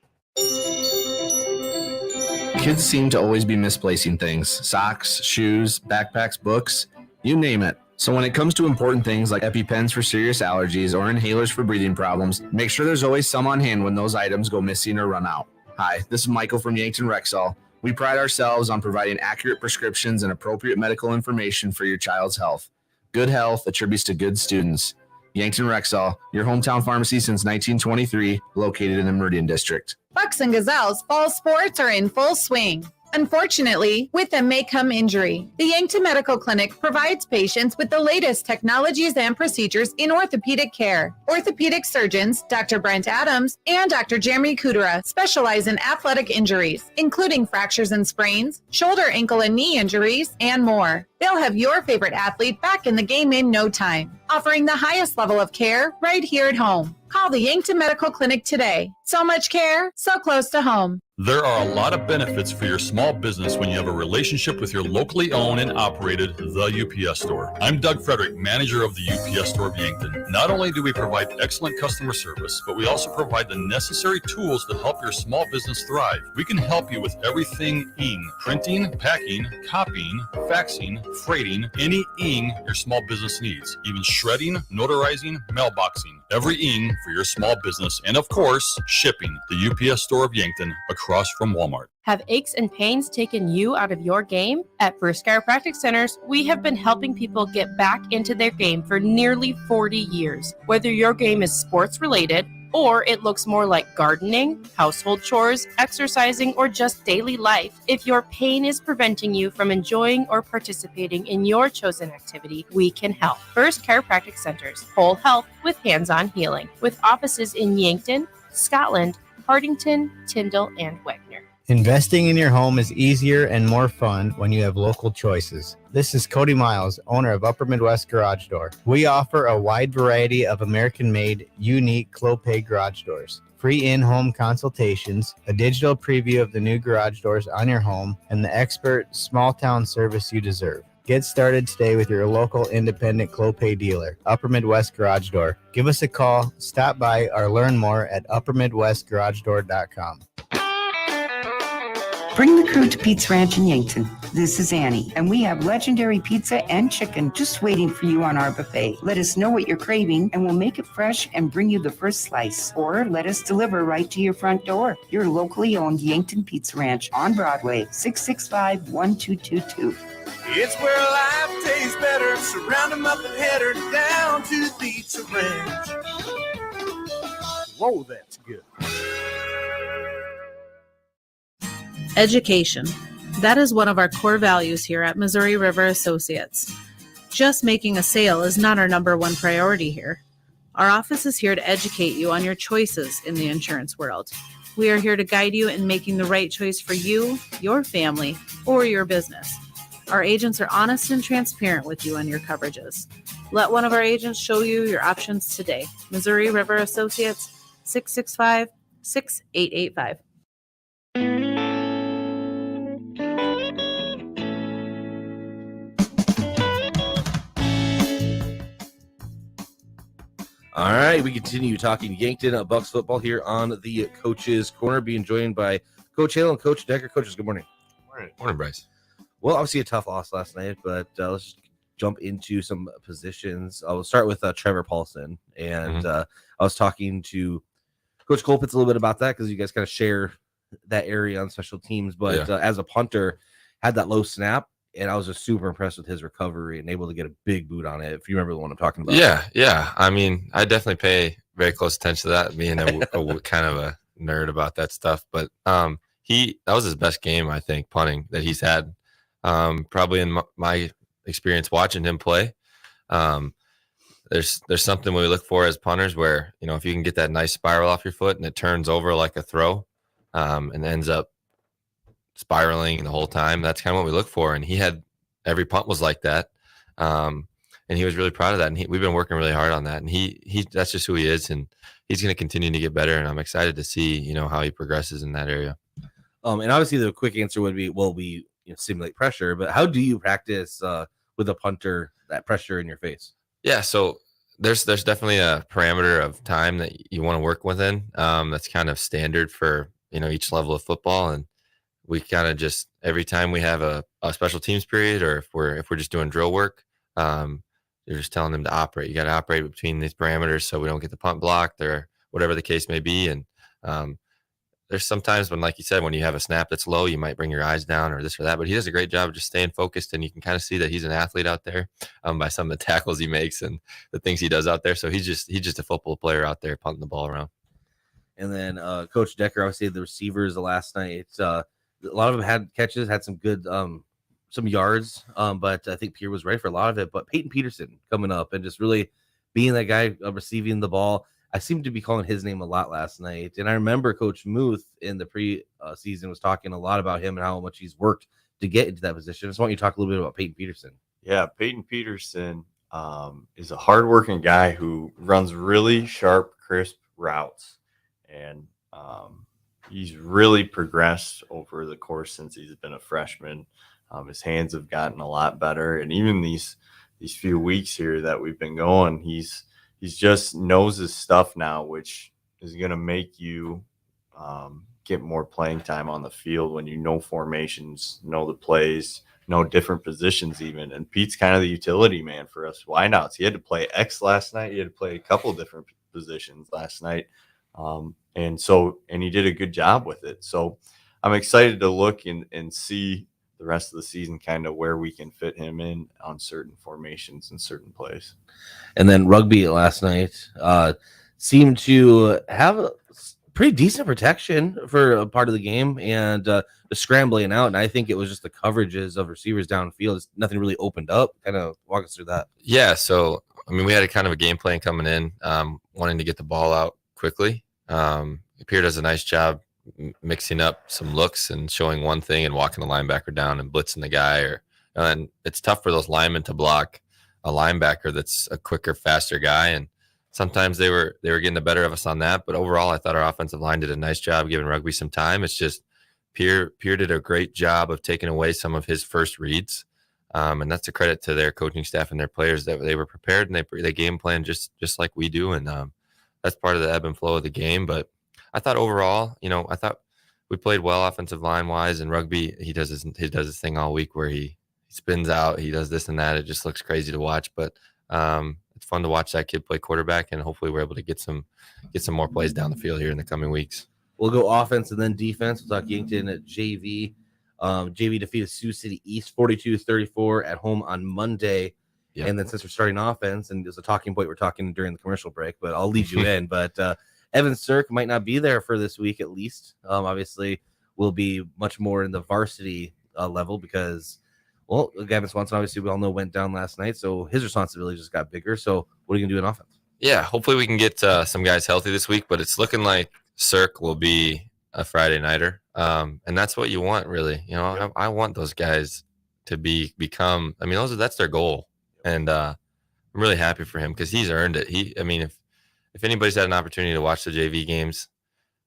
Kids seem to always be misplacing things: socks, shoes, backpacks, books, you name it. So when it comes to important things like EpiPens for serious allergies or inhalers for breathing problems, make sure there's always some on hand when those items go missing or run out. Hi, this is Michael from Yankton Rexall. We pride ourselves on providing accurate prescriptions and appropriate medical information for your child's health. Good health attributes to good students. Yankton Rexall, your hometown pharmacy since 1923, located in the Meridian District. Bucks and Gazelles, fall sports are in full swing. Unfortunately, with them may come injury. The Yankton Medical Clinic provides patients with the latest technologies and procedures in orthopedic care. Orthopedic surgeons, Dr. Brent Adams and Dr. Jeremy Kudera, specialize in athletic injuries, including fractures and sprains, shoulder, ankle, and knee injuries, and more. They'll have your favorite athlete back in the game in no time, offering the highest level of care right here at home. Call the Yankton Medical Clinic today. So much care, so close to home. There are a lot of benefits for your small business when you have a relationship with your locally owned and operated The UPS Store. I'm Doug Frederick, manager of the UPS Store of Yankton. Not only do we provide excellent customer service, but we also provide the necessary tools to help your small business thrive. We can help you with everything ing, printing, packing, copying, faxing, freighting, any ing your small business needs, even shredding, notarizing, mailboxing, every ing for your small business, and of course, shipping. The UPS Store of Yankton, across from Walmart. Have aches and pains taken you out of your game? At First Chiropractic Centers, we have been helping people get back into their game for nearly 40 years. Whether your game is sports related, or it looks more like gardening, household chores, exercising, or just daily life, if your pain is preventing you from enjoying or participating in your chosen activity, we can help. First Chiropractic Centers, whole health with hands-on healing, with offices in Yankton, Scotland, Hardington, Tyndall, and Wagner. Investing in your home is easier and more fun when you have local choices. This is Cody Miles, owner of Upper Midwest Garage Door. We offer a wide variety of American-made, unique Clopay garage doors, free in-home consultations, a digital preview of the new garage doors on your home, and the expert small-town service you deserve. Get started today with your local independent Clopay dealer, Upper Midwest Garage Door. Give us a call, stop by, or learn more at uppermidwestgaragedoor.com. Bring the crew to Pizza Ranch in Yankton. This is Annie, and we have legendary pizza and chicken just waiting for you on our buffet. Let us know what you're craving, and we'll make it fresh and bring you the first slice. Or let us deliver right to your front door. Your locally owned Yankton Pizza Ranch on Broadway, 665-1222. It's where life tastes better. Surround them up and head her down to the Pizza Ranch. Whoa, that's good. Education. That is one of our core values here at Missouri River Associates. Just making a sale is not our number one priority here. Our office is here to educate you on your choices in the insurance world. We are here to guide you in making the right choice for you, your family, or your business. Our agents are honest and transparent with you on your coverages. Let one of our agents show you your options today. Missouri River Associates, 665-6885. All right, we continue talking Yankton Bucks football here on the Coaches Corner, being joined by Coach Hale and Coach Decker. Coaches, good morning. Morning, Bryce. Well, obviously a tough loss last night, but let's just jump into some positions. I'll start with Trevor Paulson, and I was talking to Coach Colpitz a little bit about that because you guys kind of share that area on special teams. But as a punter, had that low snap, and I was just super impressed with his recovery and able to get a big boot on it. If you remember the one I'm talking about. Yeah. I mean, I definitely pay very close attention to that, being a kind of a nerd about that stuff. But that was his best game, I think, punting that he's had. Probably in my experience watching him play. There's something we look for as punters where, if you can get that nice spiral off your foot and it turns over like a throw, and ends up spiraling the whole time, that's kind of what we look for. And he had every punt was like that. And he was really proud of that. And we've been working really hard on that. And he that's just who he is. And he's going to continue to get better. And I'm excited to see, how he progresses in that area. And obviously the quick answer would be, well, we simulate pressure, but how do you practice with a punter that pressure in your face? Yeah. So there's definitely a parameter of time that you want to work within. That's kind of standard for, each level of football. And we kind of just, every time we have a special teams period, or if we're just doing drill work, you're just telling them to operate. You got to operate between these parameters so we don't get the punt blocked or whatever the case may be. And there's sometimes when, like you said, when you have a snap that's low, you might bring your eyes down or this or that, but he does a great job of just staying focused, and you can kind of see that he's an athlete out there by some of the tackles he makes and the things he does out there. So he's just a football player out there punting the ball around. And then Coach Decker, obviously the receivers last night, a lot of them had catches, had some good some yards, but I think Pierre was ready for a lot of it. But Peyton Peterson coming up and just really being that guy receiving the ball. I seem to be calling his name a lot last night. And I remember Coach Muth in the pre-season was talking a lot about him and how much he's worked to get into that position. I just want you to talk a little bit about Peyton Peterson. Yeah, Peyton Peterson is a hardworking guy who runs really sharp, crisp routes. And he's really progressed over the course since he's been a freshman. His hands have gotten a lot better. And even these few weeks here that we've been going, he's just knows his stuff now, which is going to make you get more playing time on the field when you know formations, know the plays, know different positions even. And Pete's kind of the utility man for us wideouts. He had to play X last night. He had to play a couple different positions last night. And he did a good job with it. So I'm excited to look and see the rest of the season kind of where we can fit him in on certain formations and certain plays. And then rugby last night seemed to have a pretty decent protection for a part of the game and the scrambling out. And I think it was just the coverages of receivers downfield. Nothing really opened up. Kind of walk us through that. Yeah. So, I mean, we had a kind of a game plan coming in, wanting to get the ball out quickly. Pierre does a nice job mixing up some looks and showing one thing and walking the linebacker down and blitzing the guy. And it's tough for those linemen to block a linebacker that's a quicker, faster guy. And sometimes they were getting the better of us on that. But overall, I thought our offensive line did a nice job giving rugby some time. It's just Pierre did a great job of taking away some of his first reads. And that's a credit to their coaching staff and their players that they were prepared and they game plan just like we do. And that's part of the ebb and flow of the game. But I thought overall, I thought we played well offensive line wise. And rugby, he does his thing all week where he spins out, he does this and that. It just looks crazy to watch. But it's fun to watch that kid play quarterback, and hopefully we're able to get some more plays down the field here in the coming weeks. We'll go offense and then defense. We'll talk Yankton at JV. JV defeated Sioux City East 42-34 at home on Monday. Yep. And then since we're starting offense, and there's a talking point we're talking during the commercial break, but I'll lead you in. But Evan Sirk might not be there for this week at least. Obviously, will be much more in the varsity level because, Well, Gavin Swanson, obviously, we all know went down last night, so his responsibility just got bigger. So what are you going to do in offense? Yeah, hopefully we can get some guys healthy this week, but it's looking like Cirque will be a Friday nighter. And that's what you want, really. You know, I want those guys to become, I mean, that's their goal. And I'm really happy for him because he's earned it. If anybody's had an opportunity to watch the JV games,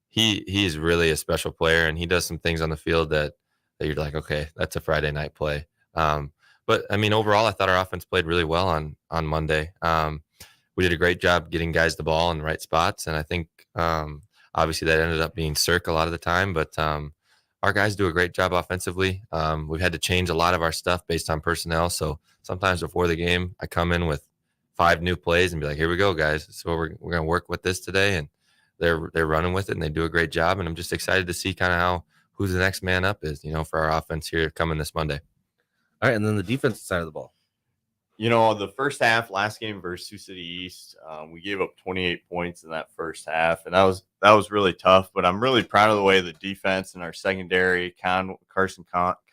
he is really a special player, and he does some things on the field that you're like, okay, that's a Friday night play. But I mean, overall, I thought our offense played really well on Monday. We did a great job getting guys the ball in the right spots, and I think obviously that ended up being Cirque a lot of the time. But our guys do a great job offensively. We've had to change a lot of our stuff based on personnel. So sometimes before the game, I come in with 5 new plays and be like, "Here we go, guys. So we're going to work with this today," and they're running with it, and they do a great job. And I'm just excited to see kind of who the next man up is, for our offense here coming this Monday. All right, and then the defensive side of the ball. The first half, last game versus Sioux City East, we gave up 28 points in that first half, and that was really tough. But I'm really proud of the way the defense and our secondary, Carson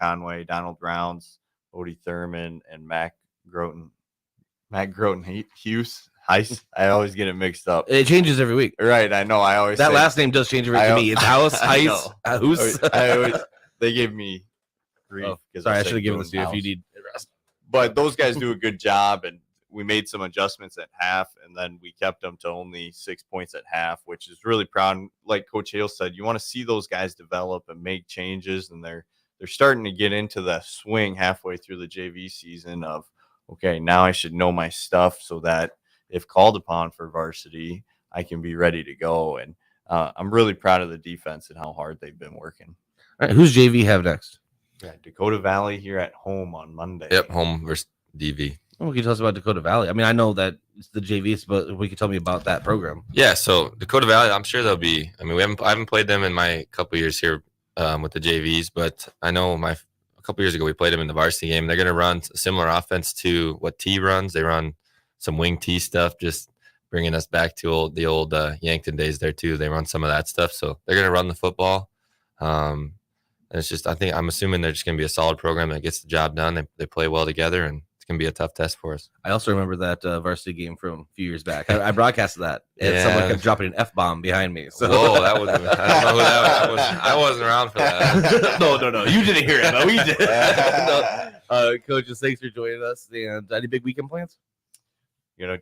Conway, Donald Rounds, Odie Thurman, and Matt Groton Hughes. I always get it mixed up. It changes every week. Right, I know. I always that last name does change every week to me. It's House, Heis, House. They gave me grief. Sorry, I should have given this to you if you need rest. But those guys do a good job, and we made some adjustments at half, and then we kept them to only 6 points at half, which is really proud. Like Coach Hale said, you want to see those guys develop and make changes, and they're starting to get into the swing halfway through the JV season of, okay, now I should know my stuff so that if called upon for varsity, I can be ready to go. And I'm really proud of the defense and how hard they've been working. All right, who's JV have next? Yeah, Dakota Valley here at home on Monday. Yep, home versus DV. Well, can you tell us about Dakota Valley? I mean, I know that it's the JVs, but we can tell me about that program. Yeah, so Dakota Valley, I'm sure they'll be. I mean, I haven't played them in my couple years here with the JVs, but I know a couple years ago we played them in the varsity game. They're going to run a similar offense to what T runs. They run some wing T stuff, just bringing us back to the old Yankton days there too. They run some of that stuff, so they're going to run the football. And it's just, I'm assuming they're just going to be a solid program that gets the job done. They play well together, and it's going to be a tough test for us. I also remember that varsity game from a few years back. I broadcasted that, and someone kept dropping an F-bomb behind me. So. Whoa, that was, I don't know who that was. I wasn't around for that. No. You didn't hear it, though. We did. Coaches, thanks for joining us. And any big weekend plans?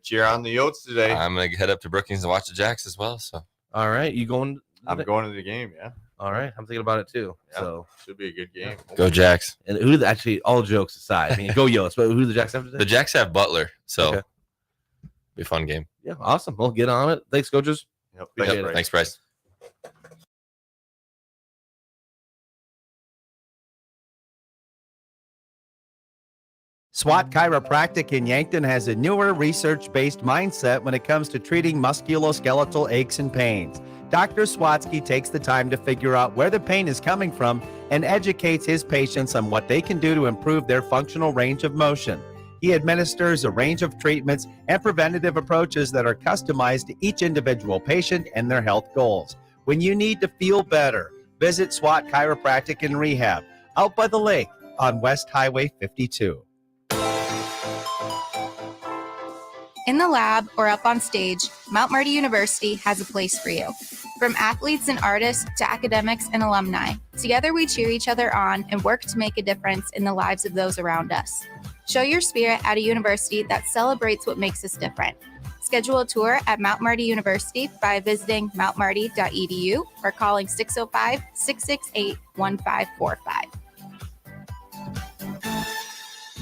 Cheer on the Yotes today. I'm going to head up to Brookings and watch the Jacks as well. So, all right. You going? I'm going to the game, yeah. All right. I'm thinking about it too. Yeah, so should be a good game. Go Jacks. And who actually, all jokes aside, I mean, go Yotes, but who do the Jacks have today? The Jacks have Butler. So be a fun game. Yeah, awesome. We'll get on it. Thanks, coaches. Yep. Thanks, Bryce. SWAT Chiropractic in Yankton has a newer research-based mindset when it comes to treating musculoskeletal aches and pains. Dr. Swatsky takes the time to figure out where the pain is coming from and educates his patients on what they can do to improve their functional range of motion. He administers a range of treatments and preventative approaches that are customized to each individual patient and their health goals. When you need to feel better, visit SWAT Chiropractic and Rehab out by the lake on West Highway 52. In the lab or up on stage, Mount Marty University has a place for you. From athletes and artists to academics and alumni, together we cheer each other on and work to make a difference in the lives of those around us. Show your spirit at a university that celebrates what makes us different. Schedule a tour at Mount Marty University by visiting mountmarty.edu or calling 605-668-1545.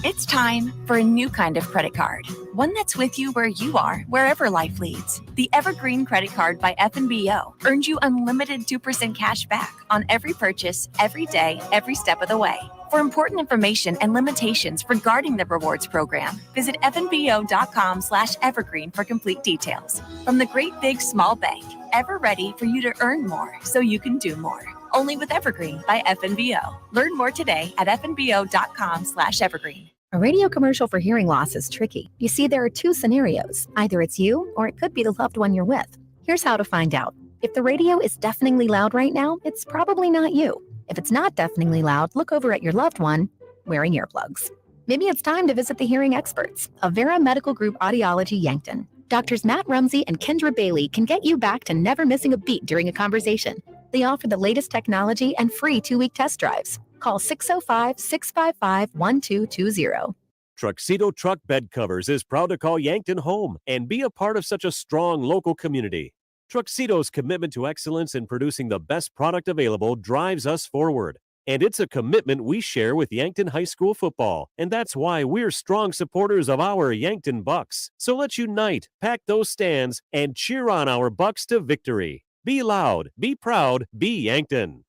It's time for a new kind of credit card, one that's with you where you are, wherever life leads. The Evergreen credit card by Fnbo earns you unlimited 2% cash back on every purchase, every day, every step of the way. For important information and limitations regarding the rewards program, visit fnbo.com/evergreen for complete details. From the great big small bank, ever ready for you to earn more so you can do more. Only with Evergreen by Fnbo. Learn more today at fnbo.com/evergreen. A radio commercial for hearing loss is tricky. You see, there are two scenarios. Either it's you or it could be the loved one you're with. Here's how to find out. If the radio is deafeningly loud right now, it's probably not you. If it's not deafeningly loud, look over at your loved one. wearing earplugs. Maybe it's time to visit the hearing experts, Avera Medical Group Audiology Yankton. Doctors Matt Rumsey and Kendra Bailey can get you back to never missing a beat during a conversation. They offer the latest technology and free 2-week test drives. Call 605-655-1220. Truxedo Truck Bed Covers is proud to call Yankton home and be a part of such a strong local community. Truxedo's commitment to excellence in producing the best product available drives us forward. And it's a commitment we share with Yankton High School football. And that's why we're strong supporters of our Yankton Bucks. So let's unite, pack those stands, and cheer on our Bucks to victory. Be loud, be proud, be Yankton.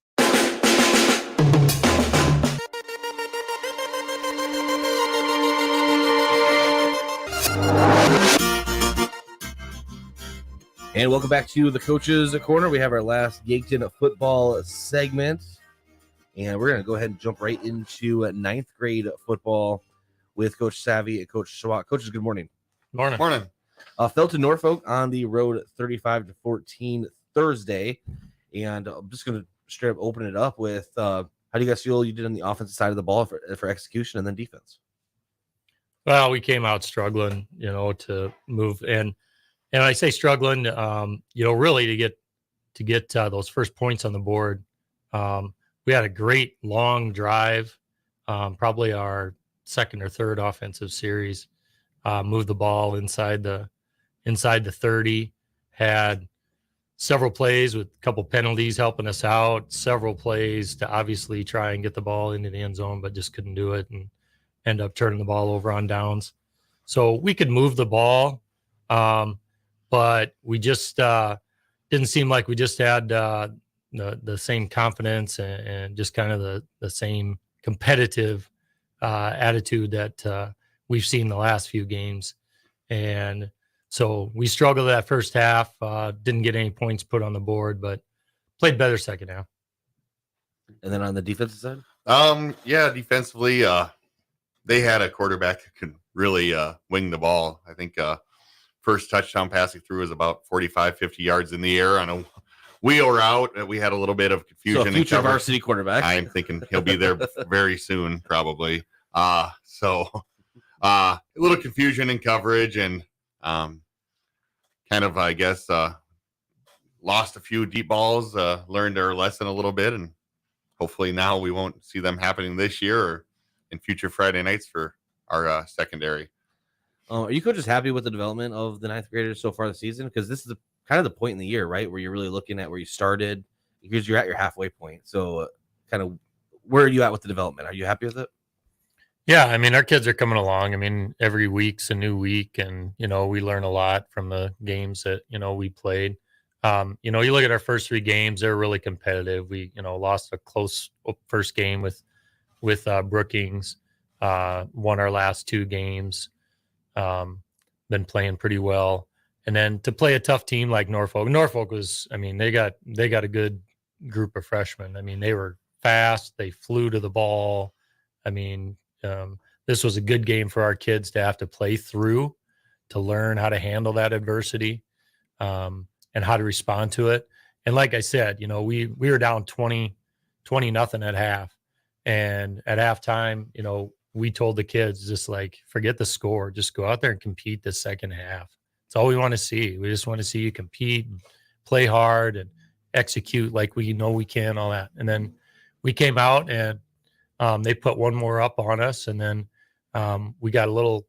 And welcome back to the Coach's Corner. We have our last Yankton football segment. And we're going to go ahead and jump right into ninth grade football with Coach Savvy and Coach Schwat. Coaches, good morning. Morning. Fell to Norfolk on the road 35-14 Thursday. And I'm just going to straight up open it up with how do you guys feel you did on the offensive side of the ball for execution and then defense? Well, we came out struggling, to move. And I say struggling, really to get those first points on the board. We had a great long drive, probably our second or third offensive series. Moved the ball inside the 30. Had several plays with a couple penalties helping us out. Several plays to obviously try and get the ball into the end zone, but just couldn't do it and end up turning the ball over on downs. So we could move the ball, but we just didn't seem like we just had the same confidence and just kind of the same competitive attitude that we've seen the last few games. And so we struggled that first half, didn't get any points put on the board, but played better second half. And then on the defensive side? Defensively, they had a quarterback who could really wing the ball. I think first touchdown pass he threw was about 45-50 yards in the air on a wheel route. We had a little bit of confusion. So future varsity quarterback. I'm thinking he'll be there very soon, probably. So a little confusion in coverage and kind of, I guess, lost a few deep balls, learned our lesson a little bit, and hopefully now we won't see them happening this year or in future Friday nights for our secondary. Are you coaches happy with the development of the ninth graders so far this season? Because this is kind of the point in the year, right, where you're really looking at where you started, because you're at your halfway point. So kind of where are you at with the development? Are you happy with it? Yeah, I mean, our kids are coming along. I mean, every week's a new week, and, we learn a lot from the games that, we played. You look at our first three games, they're really competitive. We, lost a close first game with Brookings, won our last two games, been playing pretty well. And then to play a tough team like Norfolk was, I mean, they got a good group of freshmen. I mean, they were fast. They flew to the ball. I mean, this was a good game for our kids to have to play through, to learn how to handle that adversity, and how to respond to it. And like I said, we were down 20-0 at half. And at halftime, we told the kids, just like, forget the score, just go out there and compete the second half. It's all we want to see. We just want to see you compete, and play hard, and execute like we know we can, all that. And then we came out and they put one more up on us, and then we got a little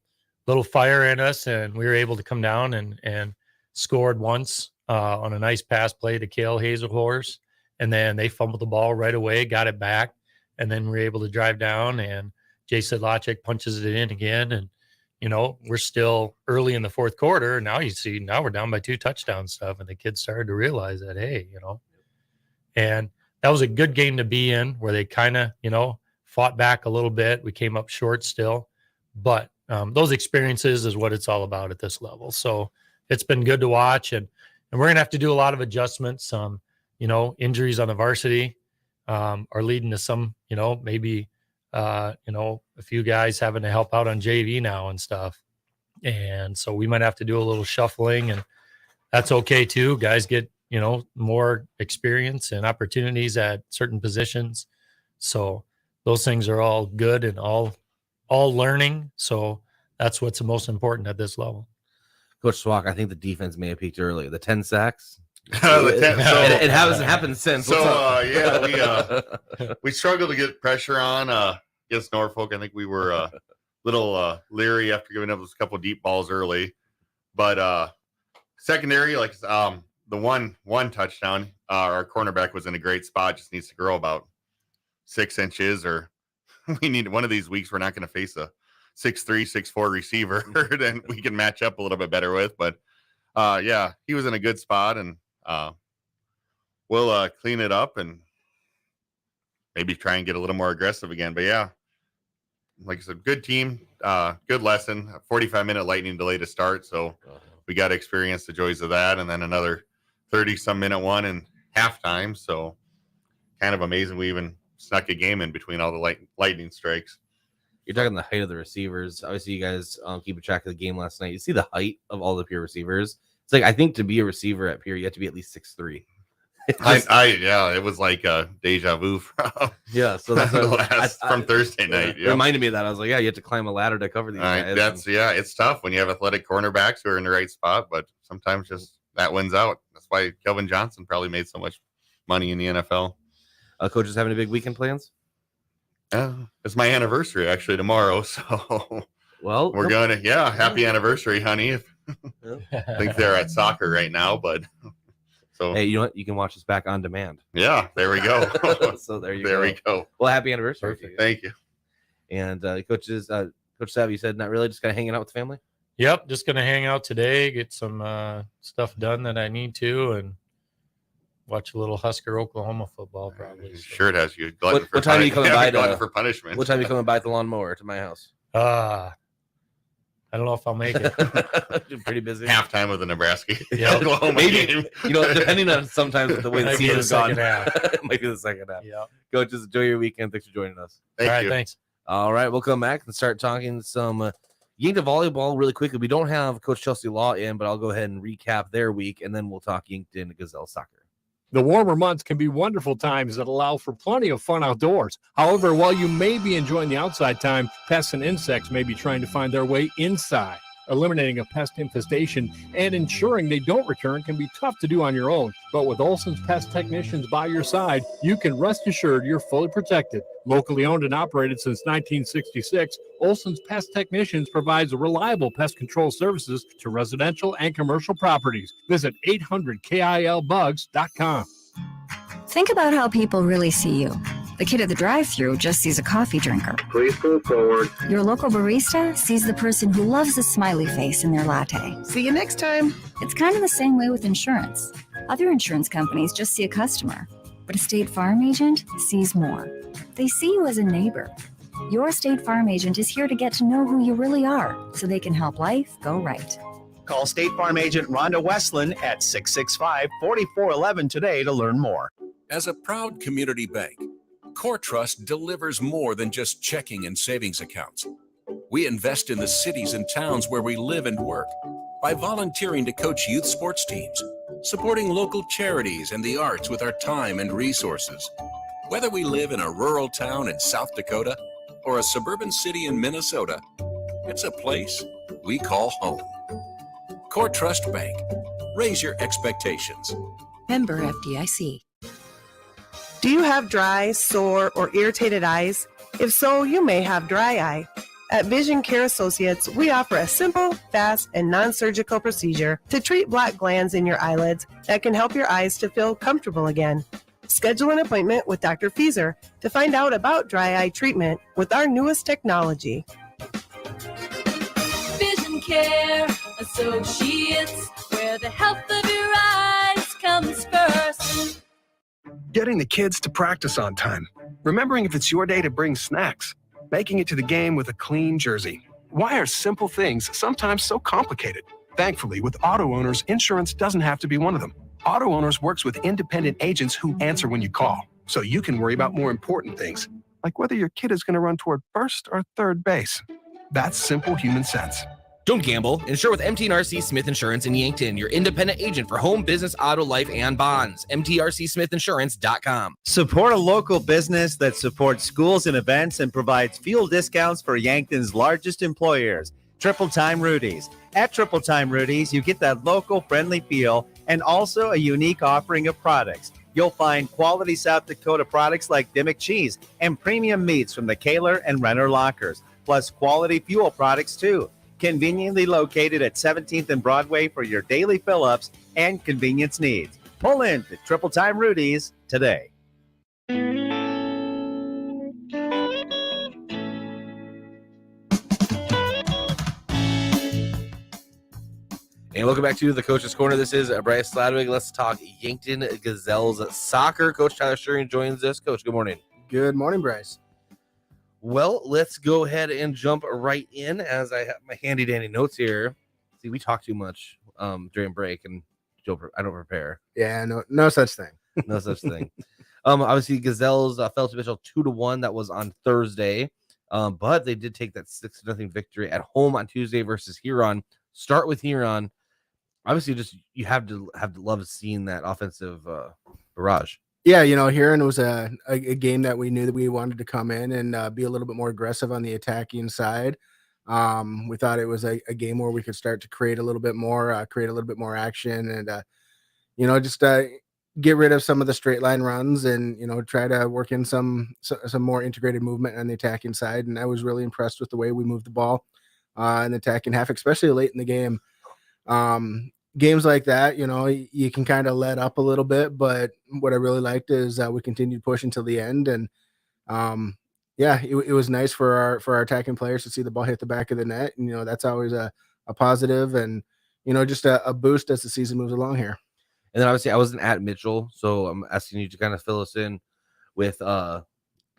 fire in us, and we were able to come down and scored once on a nice pass play to Cale Hazelhorse, and then they fumbled the ball right away, got it back, and then we were able to drive down, and Jay Sedlacek punches it in again, and we're still early in the fourth quarter. And now we're down by 2 touchdowns stuff. And the kids started to realize that, hey, and that was a good game to be in, where they kind of, fought back a little bit. We came up short still, but those experiences is what it's all about at this level. So it's been good to watch, and we're going to have to do a lot of adjustments. Injuries on the varsity are leading to some, maybe, a few guys having to help out on JV now and stuff. And so we might have to do a little shuffling, and that's okay too. Guys get, more experience and opportunities at certain positions. So those things are all good and all learning. So that's what's the most important at this level. Coach Swak, I think the defense may have peaked early. The 10 sacks. It hasn't happened since. So we struggled to get pressure on against Norfolk. I think we were a little leery after giving up those couple deep balls early, but secondary, like the one touchdown, our cornerback was in a great spot. Just needs to grow about 6 inches, or we need one of these weeks. We're not going to face a 6'3", 6'4" receiver that we can match up a little bit better with. But yeah, he was in a good spot, and we'll clean it up and maybe try and get a little more aggressive again. But yeah, like I said, good team, good lesson. 45-minute lightning delay to start, so we got to experience the joys of that, and then another 30-some minute one in halftime. So kind of amazing we even snuck a game in between all the lightning strikes. You're talking the height of the receivers. Obviously, you guys keep track of the game last night. You see the height of all the Pierre receivers. It's like, I think to be a receiver at Pierre, you have to be at least 6'3". Yeah, it was like a deja vu from so that's from Thursday night. It reminded me of that. I was like, yeah, you have to climb a ladder to cover these guys. It's tough when you have athletic cornerbacks who are in the right spot, but sometimes just that wins out. That's why Kelvin Johnson probably made so much money in the NFL. Coaches having any big weekend plans? It's my anniversary actually tomorrow, so well, we're gonna happy anniversary, honey. I think they're at soccer right now, but so hey, you know what? You can watch us back on demand. Yeah, there we go. So there we go. Well, happy anniversary. Perfect. Thank you. And Coach Sav, you said not really, just kind of hanging out with the family? Yep, just gonna hang out today, get some stuff done that I need to, and watch a little Husker Oklahoma football probably. So. Sure it has you. What time are you coming by for punishment? What time are you coming by the lawnmower to my house? I don't know if I'll make it. Pretty busy. Halftime of the Nebraska Oklahoma maybe game. Depending on sometimes the way the season's gone. It might be the second half. Yeah. Coaches, enjoy your weekend. Thanks for joining us. Thank you. Thanks. All right, we'll come back and start talking some Yankton volleyball really quickly. We don't have Coach Chelsea Law in, but I'll go ahead and recap their week, and then we'll talk Yankton Gazelle soccer. The warmer months can be wonderful times that allow for plenty of fun outdoors. However, while you may be enjoying the outside time, pests and insects may be trying to find their way inside. Eliminating a pest infestation and ensuring they don't return can be tough to do on your own. But with Olson's Pest Technicians by your side, you can rest assured you're fully protected. Locally owned and operated since 1966, Olson's Pest Technicians provides reliable pest control services to residential and commercial properties. Visit 800KILbugs.com. Think about how people really see you. The kid at the drive-thru just sees a coffee drinker. Please move forward. Your local barista sees the person who loves a smiley face in their latte. See you next time. It's kind of the same way with insurance. Other insurance companies just see a customer, but a State Farm agent sees more. They see you as a neighbor. Your State Farm agent is here to get to know who you really are, so they can help life go right. Call State Farm agent Rhonda Westland at 665-4411 today to learn more. As a proud community bank, Core Trust delivers more than just checking and savings accounts. We invest in the cities and towns where we live and work by volunteering to coach youth sports teams, supporting local charities and the arts with our time and resources. Whether we live in a rural town in South Dakota or a suburban city in Minnesota, it's a place we call home. Core Trust Bank. Raise your expectations. Member FDIC. Do you have dry, sore, or irritated eyes? If so, you may have dry eye. At Vision Care Associates, we offer a simple, fast, and non-surgical procedure to treat black glands in your eyelids that can help your eyes to feel comfortable again. Schedule an appointment with Dr. Fieser to find out about dry eye treatment with our newest technology. Vision Care Associates, where the health of your eyes comes first. Getting the kids to practice on time. Remembering if it's your day to bring snacks. Making it to the game with a clean jersey. Why are simple things sometimes so complicated? Thankfully, with Auto Owners, insurance doesn't have to be one of them. Auto Owners works with independent agents who answer when you call, so you can worry about more important things, like whether your kid is going to run toward first or third base. That's simple human sense. Don't gamble. Insure with MT&RC Smith Insurance in Yankton, your independent agent for home, business, auto, life, and bonds. MTRCSmithInsurance.com. Support a local business that supports schools and events and provides fuel discounts for Yankton's largest employers, Triple Time Rudy's. At Triple Time Rudy's, you get that local friendly feel and also a unique offering of products. You'll find quality South Dakota products like Dimmick cheese and premium meats from the Kaler and Renner lockers, plus quality fuel products too. Conveniently located at 17th and Broadway for your daily fill-ups and convenience needs. Pull in to Triple Time Rudy's today. And welcome back to the Coach's Corner. This is Bryce Sladwig. Let's talk Yankton Gazelles soccer. Coach Tyler Shuring joins us. Coach, good morning. Good morning, Bryce. Well, let's go ahead and jump right in as I have my handy dandy notes here. See, we talk too much during break, and I don't prepare. Yeah, no such thing. No such thing. Obviously, Gazelles fell to Mitchell 2-1. That was on Thursday, but they did take that 6-0 victory at home on Tuesday versus Huron. Start with Huron. Obviously, just you have to love seeing that offensive barrage. Yeah, Huron was a game that we knew that we wanted to come in and be a little bit more aggressive on the attacking side. We thought it was a game where we could start to create a little bit more action and, just get rid of some of the straight line runs and, try to work in some more integrated movement on the attacking side. And I was really impressed with the way we moved the ball in the attacking half, especially late in the game. Games like that, you can kind of let up a little bit, but what I really liked is we continued to push until the end. And it was nice for our attacking players to see the ball hit the back of the net. And, that's always a positive and, just a boost as the season moves along here. And then obviously I wasn't at Mitchell, so I'm asking you to kind of fill us in with kind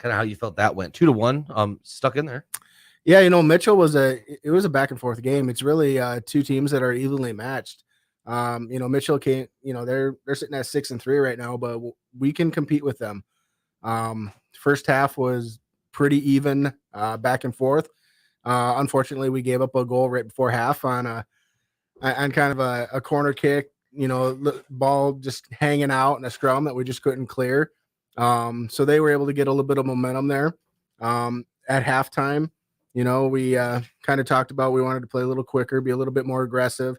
of how you felt that went. 2-1, stuck in there. Yeah, Mitchell was a back and forth game. It's really two teams that are evenly matched. Mitchell can't, they're sitting at 6-3 right now, but we can compete with them. First half was pretty even, back and forth. Unfortunately, we gave up a goal right before half on kind of a corner kick, ball just hanging out in a scrum that we just couldn't clear. So they were able to get a little bit of momentum there. At halftime, we kind of talked about we wanted to play a little quicker, be a little bit more aggressive.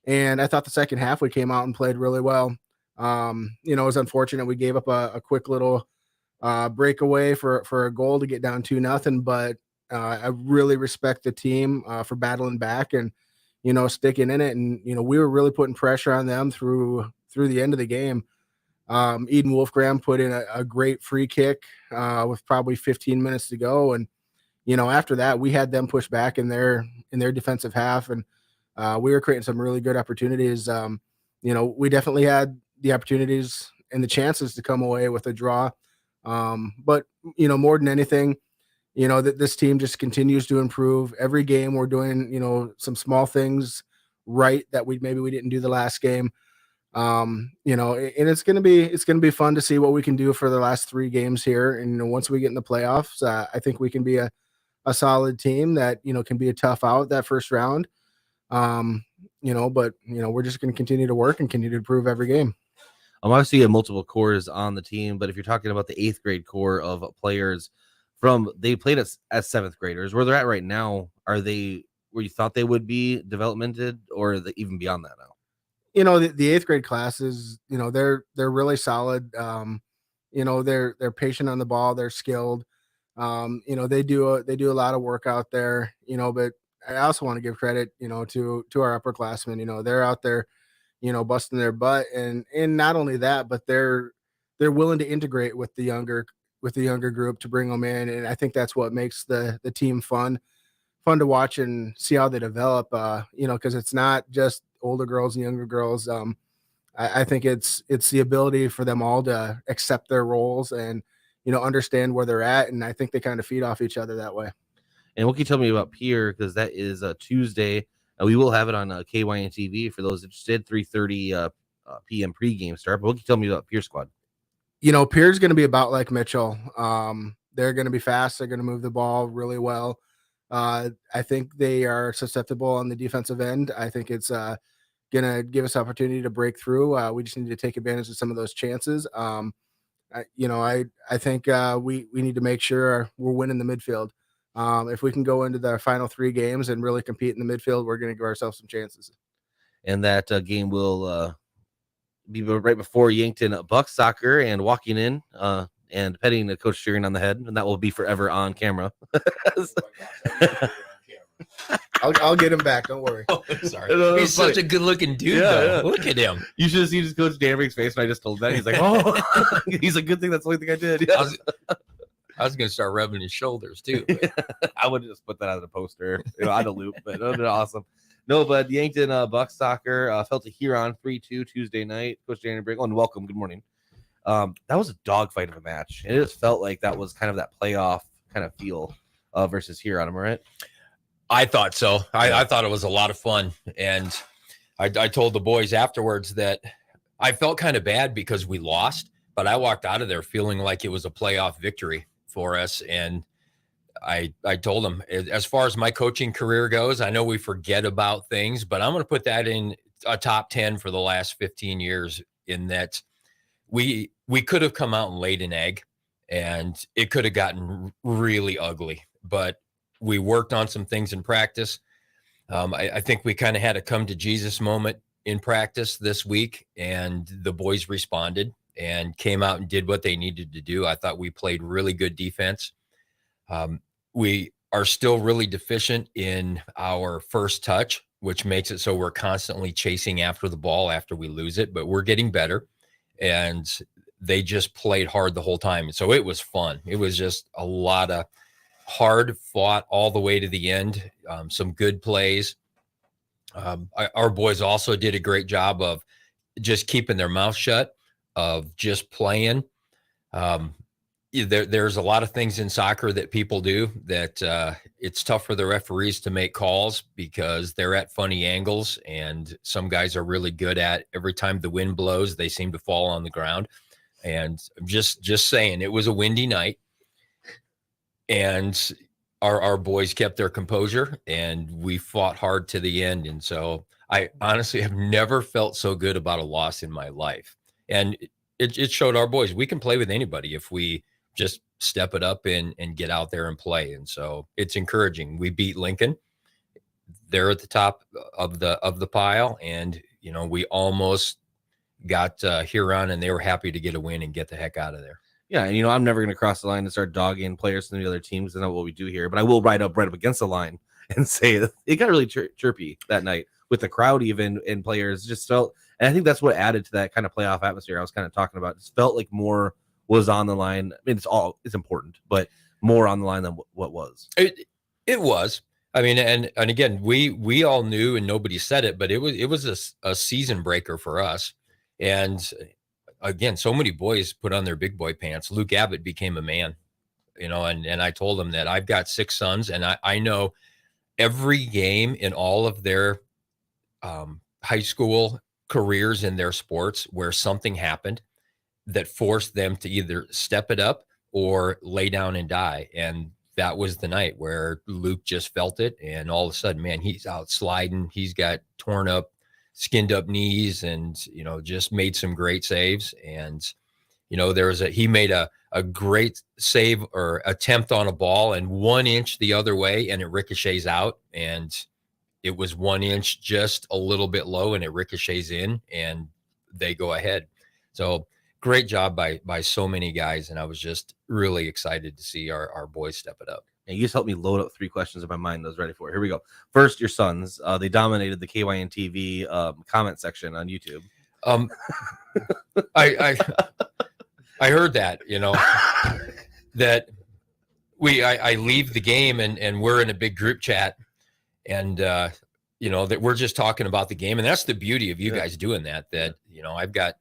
And I thought the second half we came out and played really well. It was unfortunate we gave up a quick little breakaway for a goal to get down 2-0. But I really respect the team for battling back and, sticking in it. And, we were really putting pressure on them through the end of the game. Eden Wolfgram put in a great free kick with probably 15 minutes to go. And, after that, we had them push back in their defensive half. And we were creating some really good opportunities. We definitely had the opportunities and the chances to come away with a draw. But, more than anything, that this team just continues to improve. Every game we're doing, some small things right that we didn't do the last game. And it's going to be fun to see what we can do for the last 3 games here. And once we get in the playoffs, I think we can be a solid team that, can be a tough out that first round. But we're just going to continue to work and continue to improve every game. Obviously you have multiple cores on the team, but if you're talking about the 8th grade core of players they played as 7th graders, where they're at right now, are they where you thought they would be developmented or even beyond that now? The 8th grade classes, they're really solid. They're patient on the ball. They're skilled. They do a lot of work out there, but I also want to give credit, to our upperclassmen. They're out there, busting their butt, and not only that, but they're willing to integrate with the younger group to bring them in, and I think that's what makes the team fun to watch and see how they develop. Because it's not just older girls and younger girls. I think it's the ability for them all to accept their roles and understand where they're at, and I think they kind of feed off each other that way. And what can you tell me about Pier? Because that is Tuesday. We will have it on KYN TV for those interested. 3:30 p.m. pregame start. But what can you tell me about Pier squad? Pier's going to be about like Mitchell. They're going to be fast. They're going to move the ball really well. I think they are susceptible on the defensive end. I think it's gonna give us opportunity to break through. We just need to take advantage of some of those chances. I think we need to make sure we're winning the midfield. If we can go into the final 3 games and really compete in the midfield, we're going to give ourselves some chances. And that game will be right before Yankton Bucks soccer, and walking in and petting the Coach Sheeran on the head, and that will be forever on camera. I'll get him back. Don't worry. Oh, sorry. He's such a good-looking dude, though. Look at him. You should have seen Coach Danbrick's face when I just told that. He's like, oh, he's a good thing. That's the only thing I did. I was going to start rubbing his shoulders, too. I would just put that on the poster, on a loop, but it would have been awesome. No, but Yankton Bucks soccer fell to Huron 3-2 Tuesday night. Coach Danbrick, and welcome. Good morning. That was a dogfight of a match. And it just felt like that was kind of that playoff kind of feel versus Huron. Am I right? I thought so. I thought it was a lot of fun. And I told the boys afterwards that I felt kind of bad because we lost, but I walked out of there feeling like it was a playoff victory for us. And I told them, as far as my coaching career goes, I know we forget about things, but I'm going to put that in a top 10 for the last 15 years, in that we could have come out and laid an egg, and it could have gotten really ugly, but we worked on some things in practice. I think we kind of had a come to Jesus moment in practice this week, and the boys responded and came out and did what they needed to do. I thought we played really good defense. We are still really deficient in our first touch, which makes it so we're constantly chasing after the ball after we lose it, but we're getting better. And they just played hard the whole time. So it was fun. It was just a lot of hard fought all the way to the end. Some good plays. Our boys also did a great job of just keeping their mouth shut, of just playing. There's a lot of things in soccer that people do that it's tough for the referees to make calls because they're at funny angles, and some guys are really good at, every time the wind blows, they seem to fall on the ground. And just saying, it was a windy night, and our boys kept their composure, and we fought hard to the end. And so I honestly have never felt so good about a loss in my life. And it showed our boys we can play with anybody if we just step it up and get out there and play. And so it's encouraging. We beat Lincoln. They're at the top of the pile. And, we almost got Huron, and they were happy to get a win and get the heck out of there. Yeah. And, I'm never going to cross the line and start dogging players from the other teams. I know what we do here, but I will right up against the line and say that it got really chirpy that night with the crowd, even, and players just felt, and I think that's what added to that kind of playoff atmosphere I was kind of talking about. It felt like more was on the line. I mean, it's important, but more on the line than what was. It was. I mean, and again, we all knew, and nobody said it, but it was a season breaker for us. And again, so many boys put on their big boy pants. Luke Abbott became a man, and I told him that I've got 6 sons, and I know every game in all of their high school careers in their sports where something happened that forced them to either step it up or lay down and die. And that was the night where Luke just felt it. And all of a sudden, man, he's out sliding. He's got torn up, skinned up knees, and, just made some great saves. And, he made a great save or attempt on a ball, and 1 inch the other way, and it ricochets out. And it was 1 inch just a little bit low, and it ricochets in, and they go ahead. So great job by so many guys, and I was just really excited to see our boys step it up. And you just helped me load up 3 questions in my mind I was ready for. Here we go. First, your sons. They dominated the KYN TV comment section on YouTube. I heard that, that I leave the game and we're in a big group chat, and that we're just talking about the game. And that's the beauty of you guys doing that, I've got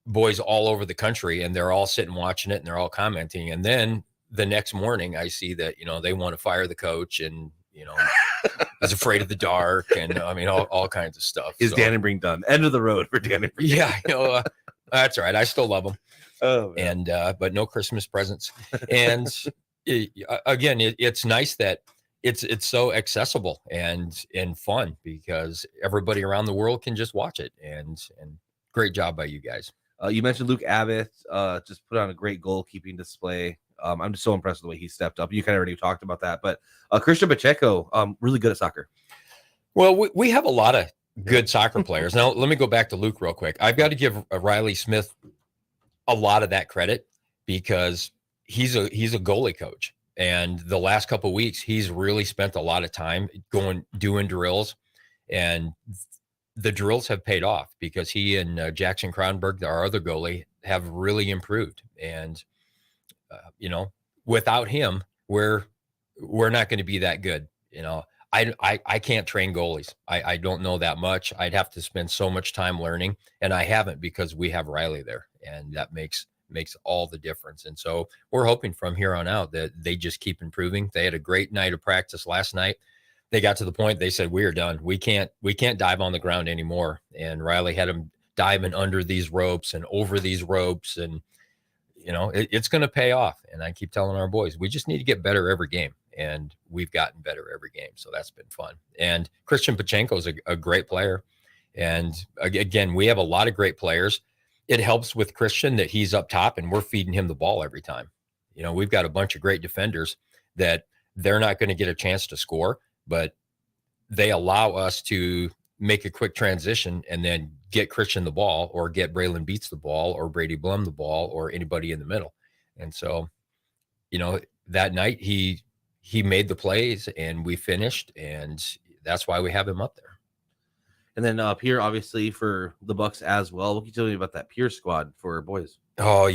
boys all over the country, and they're all sitting watching it, and they're all commenting. And then the next morning I see that, they want to fire the coach, and, is afraid of the dark, and all kinds of stuff. Is Danenbrink done? End of the road for Danenbrink. Yeah. That's all right. I still love them. Oh, man. And, but no Christmas presents. And again, it's nice that, it's so accessible and fun because everybody around the world can just watch it. And great job by you guys. You mentioned Luke Abbott just put on a great goalkeeping display. I'm just so impressed with the way he stepped up. You kind of already talked about that, but Christian Pacheco, really good at soccer. Well, we have a lot of good soccer players. Now, let me go back to Luke real quick. I've got to give Riley Smith a lot of that credit because he's a goalie coach. And the last couple of weeks, he's really spent a lot of time doing drills, and the drills have paid off because he and Jackson Kronberg, our other goalie, have really improved. And without him, we're not going to be that good. I can't train goalies. I don't know that much. I'd have to spend so much time learning, and I haven't because we have Riley there, and that makes all the difference. And so we're hoping from here on out that they just keep improving. They had a great night of practice last night. They got to the point they said, we are done. We can't dive on the ground anymore. And Riley had them diving under these ropes and over these ropes. And, it's going to pay off. And I keep telling our boys, we just need to get better every game. And we've gotten better every game. So that's been fun. And Christian Pacheco is a great player. And again, we have a lot of great players. It helps with Christian that he's up top and we're feeding him the ball every time. We've got a bunch of great defenders that they're not going to get a chance to score, but they allow us to make a quick transition and then get Christian the ball or get Braylon Beats the ball or Brady Blum the ball or anybody in the middle. And so, that night he made the plays and we finished, and that's why we have him up there. And then Pierre, obviously, for the Bucks as well. What can you tell me about that Pierre squad for boys? Oh,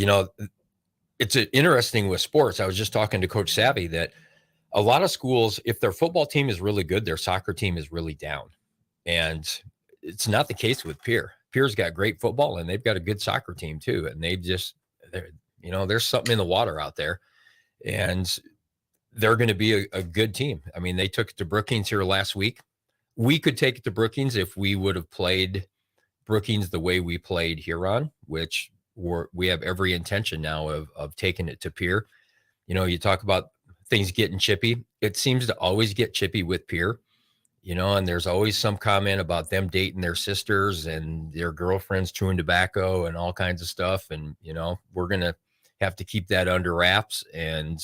it's interesting with sports. I was just talking to Coach Savvy that a lot of schools, if their football team is really good, their soccer team is really down. And it's not the case with Pierre. Pierre's got great football and they've got a good soccer team too. And there's something in the water out there. And they're going to be a good team. I mean, they took it to Brookings here last week. We could take it to Brookings if we would have played Brookings the way we played Huron, which we have every intention now of taking it to Pierre. You talk about things getting chippy. It seems to always get chippy with Pierre, and there's always some comment about them dating their sisters and their girlfriends chewing tobacco and all kinds of stuff. And, we're going to have to keep that under wraps and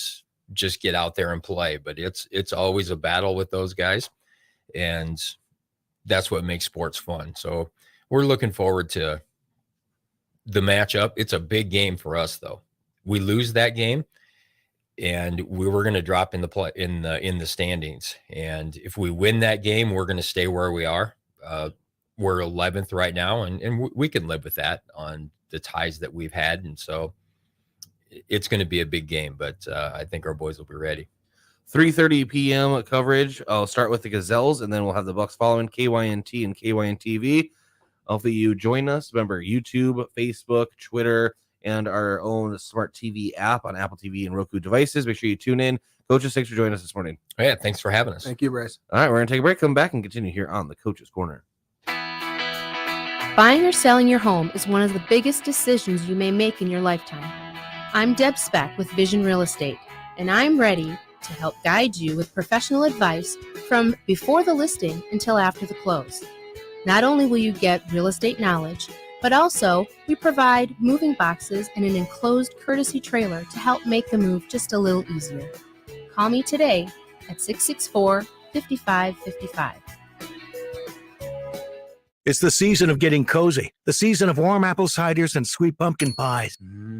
just get out there and play. But it's always a battle with those guys. And that's what makes sports fun. So we're looking forward to the matchup. It's a big game for us, though. We lose that game, and we were going to drop in the standings. And if we win that game, we're going to stay where we are. We're 11th right now, and we can live with that on the ties that we've had. And so it's going to be a big game, but I think our boys will be ready. 3:30 p.m. coverage. I'll start with the Gazelles, and then we'll have the Bucks following KYNT and KYNTV. Hopefully you join us. Remember, YouTube, Facebook, Twitter, and our own smart TV app on Apple TV and Roku devices. Make sure you tune in. Coaches, thanks for joining us this morning. Yeah, thanks for having us. Thank you, Bryce. All right, we're going to take a break, come back, and continue here on the Coach's Corner. Buying or selling your home is one of the biggest decisions you may make in your lifetime. I'm Deb Speck with Vision Real Estate, and I'm ready to help guide you with professional advice from before the listing until after the close. Not only will you get real estate knowledge, but also we provide moving boxes and an enclosed courtesy trailer to help make the move just a little easier. Call me today at 664-5555. It's the season of getting cozy, the season of warm apple ciders and sweet pumpkin pies.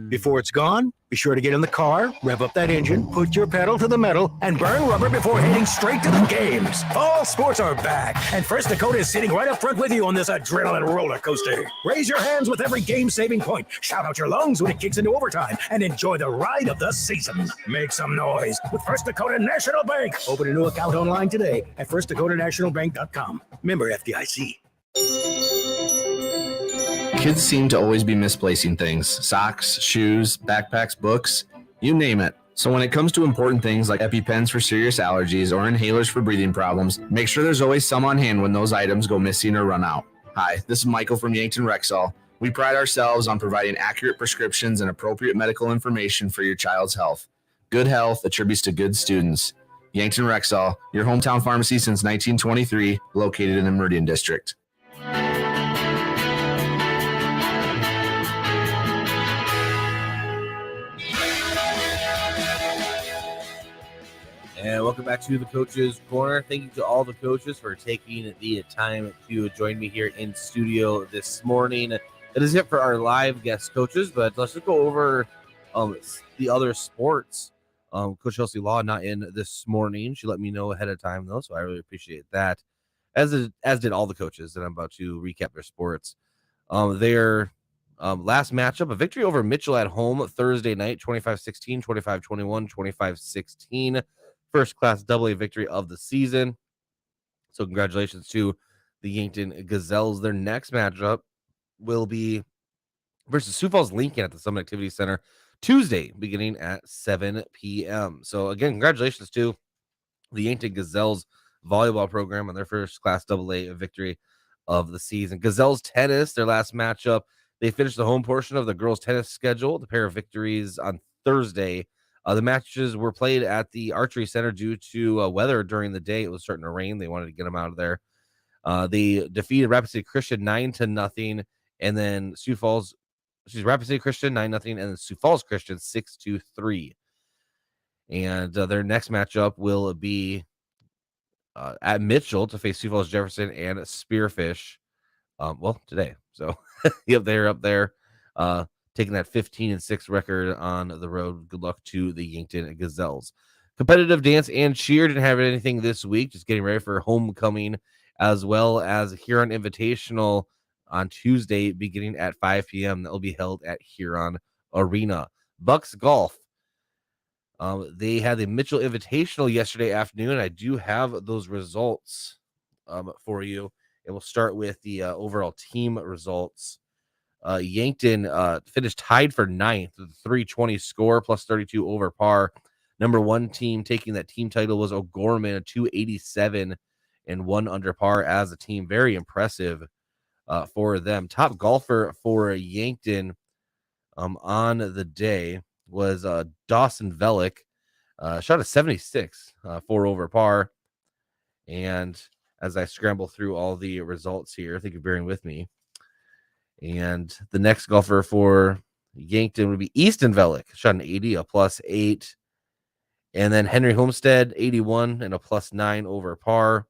Before it's gone, be sure to get in the car, rev up that engine, put your pedal to the metal, and burn rubber before heading straight to the games. Fall sports are back, and First Dakota is sitting right up front with you on this adrenaline roller coaster. Raise your hands with every game-saving point, shout out your lungs when it kicks into overtime, and enjoy the ride of the season. Make some noise with First Dakota National Bank. Open a new account online today at firstdakotanationalbank.com. Member FDIC. Kids seem to always be misplacing things: socks, shoes, backpacks, books, you name it. So when it comes to important things like EpiPens for serious allergies or inhalers for breathing problems, make sure there's always some on hand when those items go missing or run out. Hi, this is Michael from Yankton Rexall. We pride ourselves on providing accurate prescriptions and appropriate medical information for your child's health. Good health attributes to good students. Yankton Rexall, your hometown pharmacy since 1923, located in the Meridian District. And welcome back to the Coaches Corner. Thank you to all the coaches for taking the time to join me here in studio this morning. It is it for our live guest coaches, but let's just go over the other sports. Coach Chelsea Law not in this morning. She let me know ahead of time, though, so I really appreciate that, as did all the coaches that I'm about to recap their sports. Their last matchup, a victory over Mitchell at home Thursday night, 25-16, 25-21, 25-16. First class AA victory of the season. So congratulations to the Yankton Gazelles. Their next matchup will be versus Sioux Falls Lincoln at the Summit Activity Center Tuesday, beginning at 7 p.m. So again, congratulations to the Yankton Gazelles volleyball program on their first class AA victory of the season. Gazelles tennis, their last matchup, they finished the home portion of the girls tennis schedule. The pair of victories on Thursday. The matches were played at the Archery Center due to weather during the day. It was starting to rain. They wanted to get them out of there. They defeated Rapid City Christian 9-0, and then Rapid City Christian 9-0, and then Sioux Falls Christian 6-3. And their next matchup will be at Mitchell to face Sioux Falls Jefferson and Spearfish. Today. So, yep, they're up there. Taking that 15-6 record on the road. Good luck to the Yankton Gazelles. Competitive dance and cheer didn't have anything this week. Just getting ready for homecoming, as well as Huron Invitational on Tuesday, beginning at 5 p.m. That will be held at Huron Arena. Bucks Golf. They had the Mitchell Invitational yesterday afternoon. I do have those results for you. And we'll start with the overall team results. Yankton finished tied for ninth with a 320 score plus 32 over par. Number one team taking that team title was O'Gorman, a 287 and 1 under par as a team. Very impressive for them. Top golfer for Yankton on the day was Dawson Velick. Shot a 76, 4 over par. And as I scramble through all the results here, thank you for bearing with me. And the next golfer for Yankton would be Easton Velick. Shot an 80, a +8. And then Henry Homestead, 81 and a +9 over par.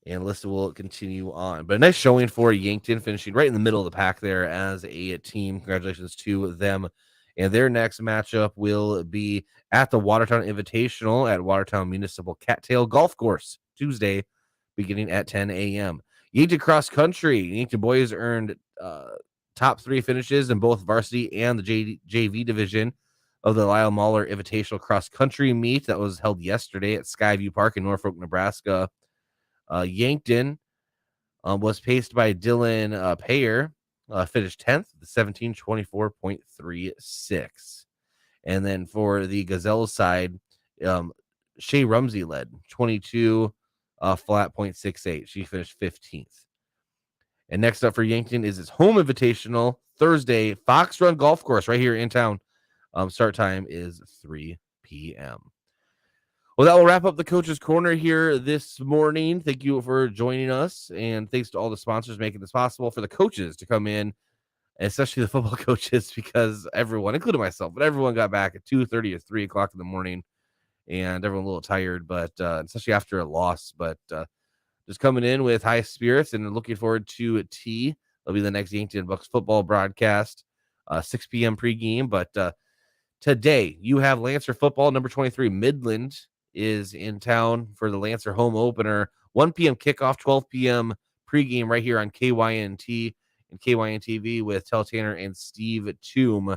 And the list will continue on. But a nice showing for Yankton, finishing right in the middle of the pack there as a team. Congratulations to them. And their next matchup will be at the Watertown Invitational at Watertown Municipal Cattail Golf Course, Tuesday, beginning at 10 a.m. Yankton Cross Country. Yankton boys earned top 3 finishes in both varsity and the JV division of the Lyle Mahler Invitational Cross Country meet that was held yesterday at Skyview Park in Norfolk, Nebraska. Yankton was paced by Dylan Payer, finished 10th, 17:24.36. And then for the Gazelle side, Shay Rumsey led 22 flat .68. She finished 15th. And next up for Yankton is its home invitational Thursday, Fox Run Golf Course right here in town. Start time is 3 p.m. Well, that will wrap up the Coach's Corner here this morning. Thank you for joining us, and thanks to all the sponsors making this possible for the coaches to come in, especially the football coaches, because everyone, including myself, but everyone got back at 2:30 or 3 o'clock in the morning, and everyone a little tired, but especially after a loss, but just coming in with high spirits and looking forward to tea. It'll be the next Yankton Bucks football broadcast, 6 p.m. pregame. But today you have Lancer football. Number 23 Midland is in town for the Lancer home opener. 1 p.m. kickoff, 12 p.m. pregame right here on KYNT and KYNTV with Tel Tanner and Steve Toom.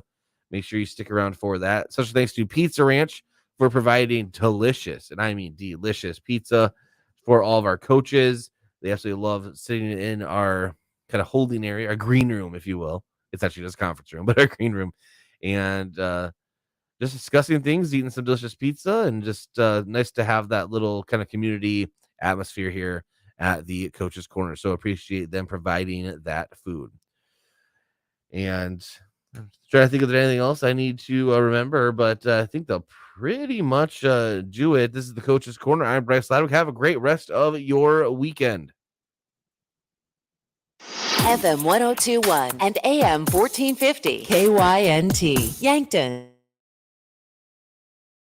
Make sure you stick around for that. Special thanks to Pizza Ranch for providing delicious, and I mean delicious, pizza for all of our coaches. They absolutely love sitting in our kind of holding area, our green room, if you will. It's actually just conference room, but our green room. And just discussing things, eating some delicious pizza, and just nice to have that little kind of community atmosphere here at the Coach's Corner. So appreciate them providing that food. And Trying to think if there's anything else I need to remember, but I think they'll pretty much do it. This is the Coach's Corner. I'm Bryce Ladwick. Have a great rest of your weekend. FM 1021 and AM 1450 KYNT Yankton.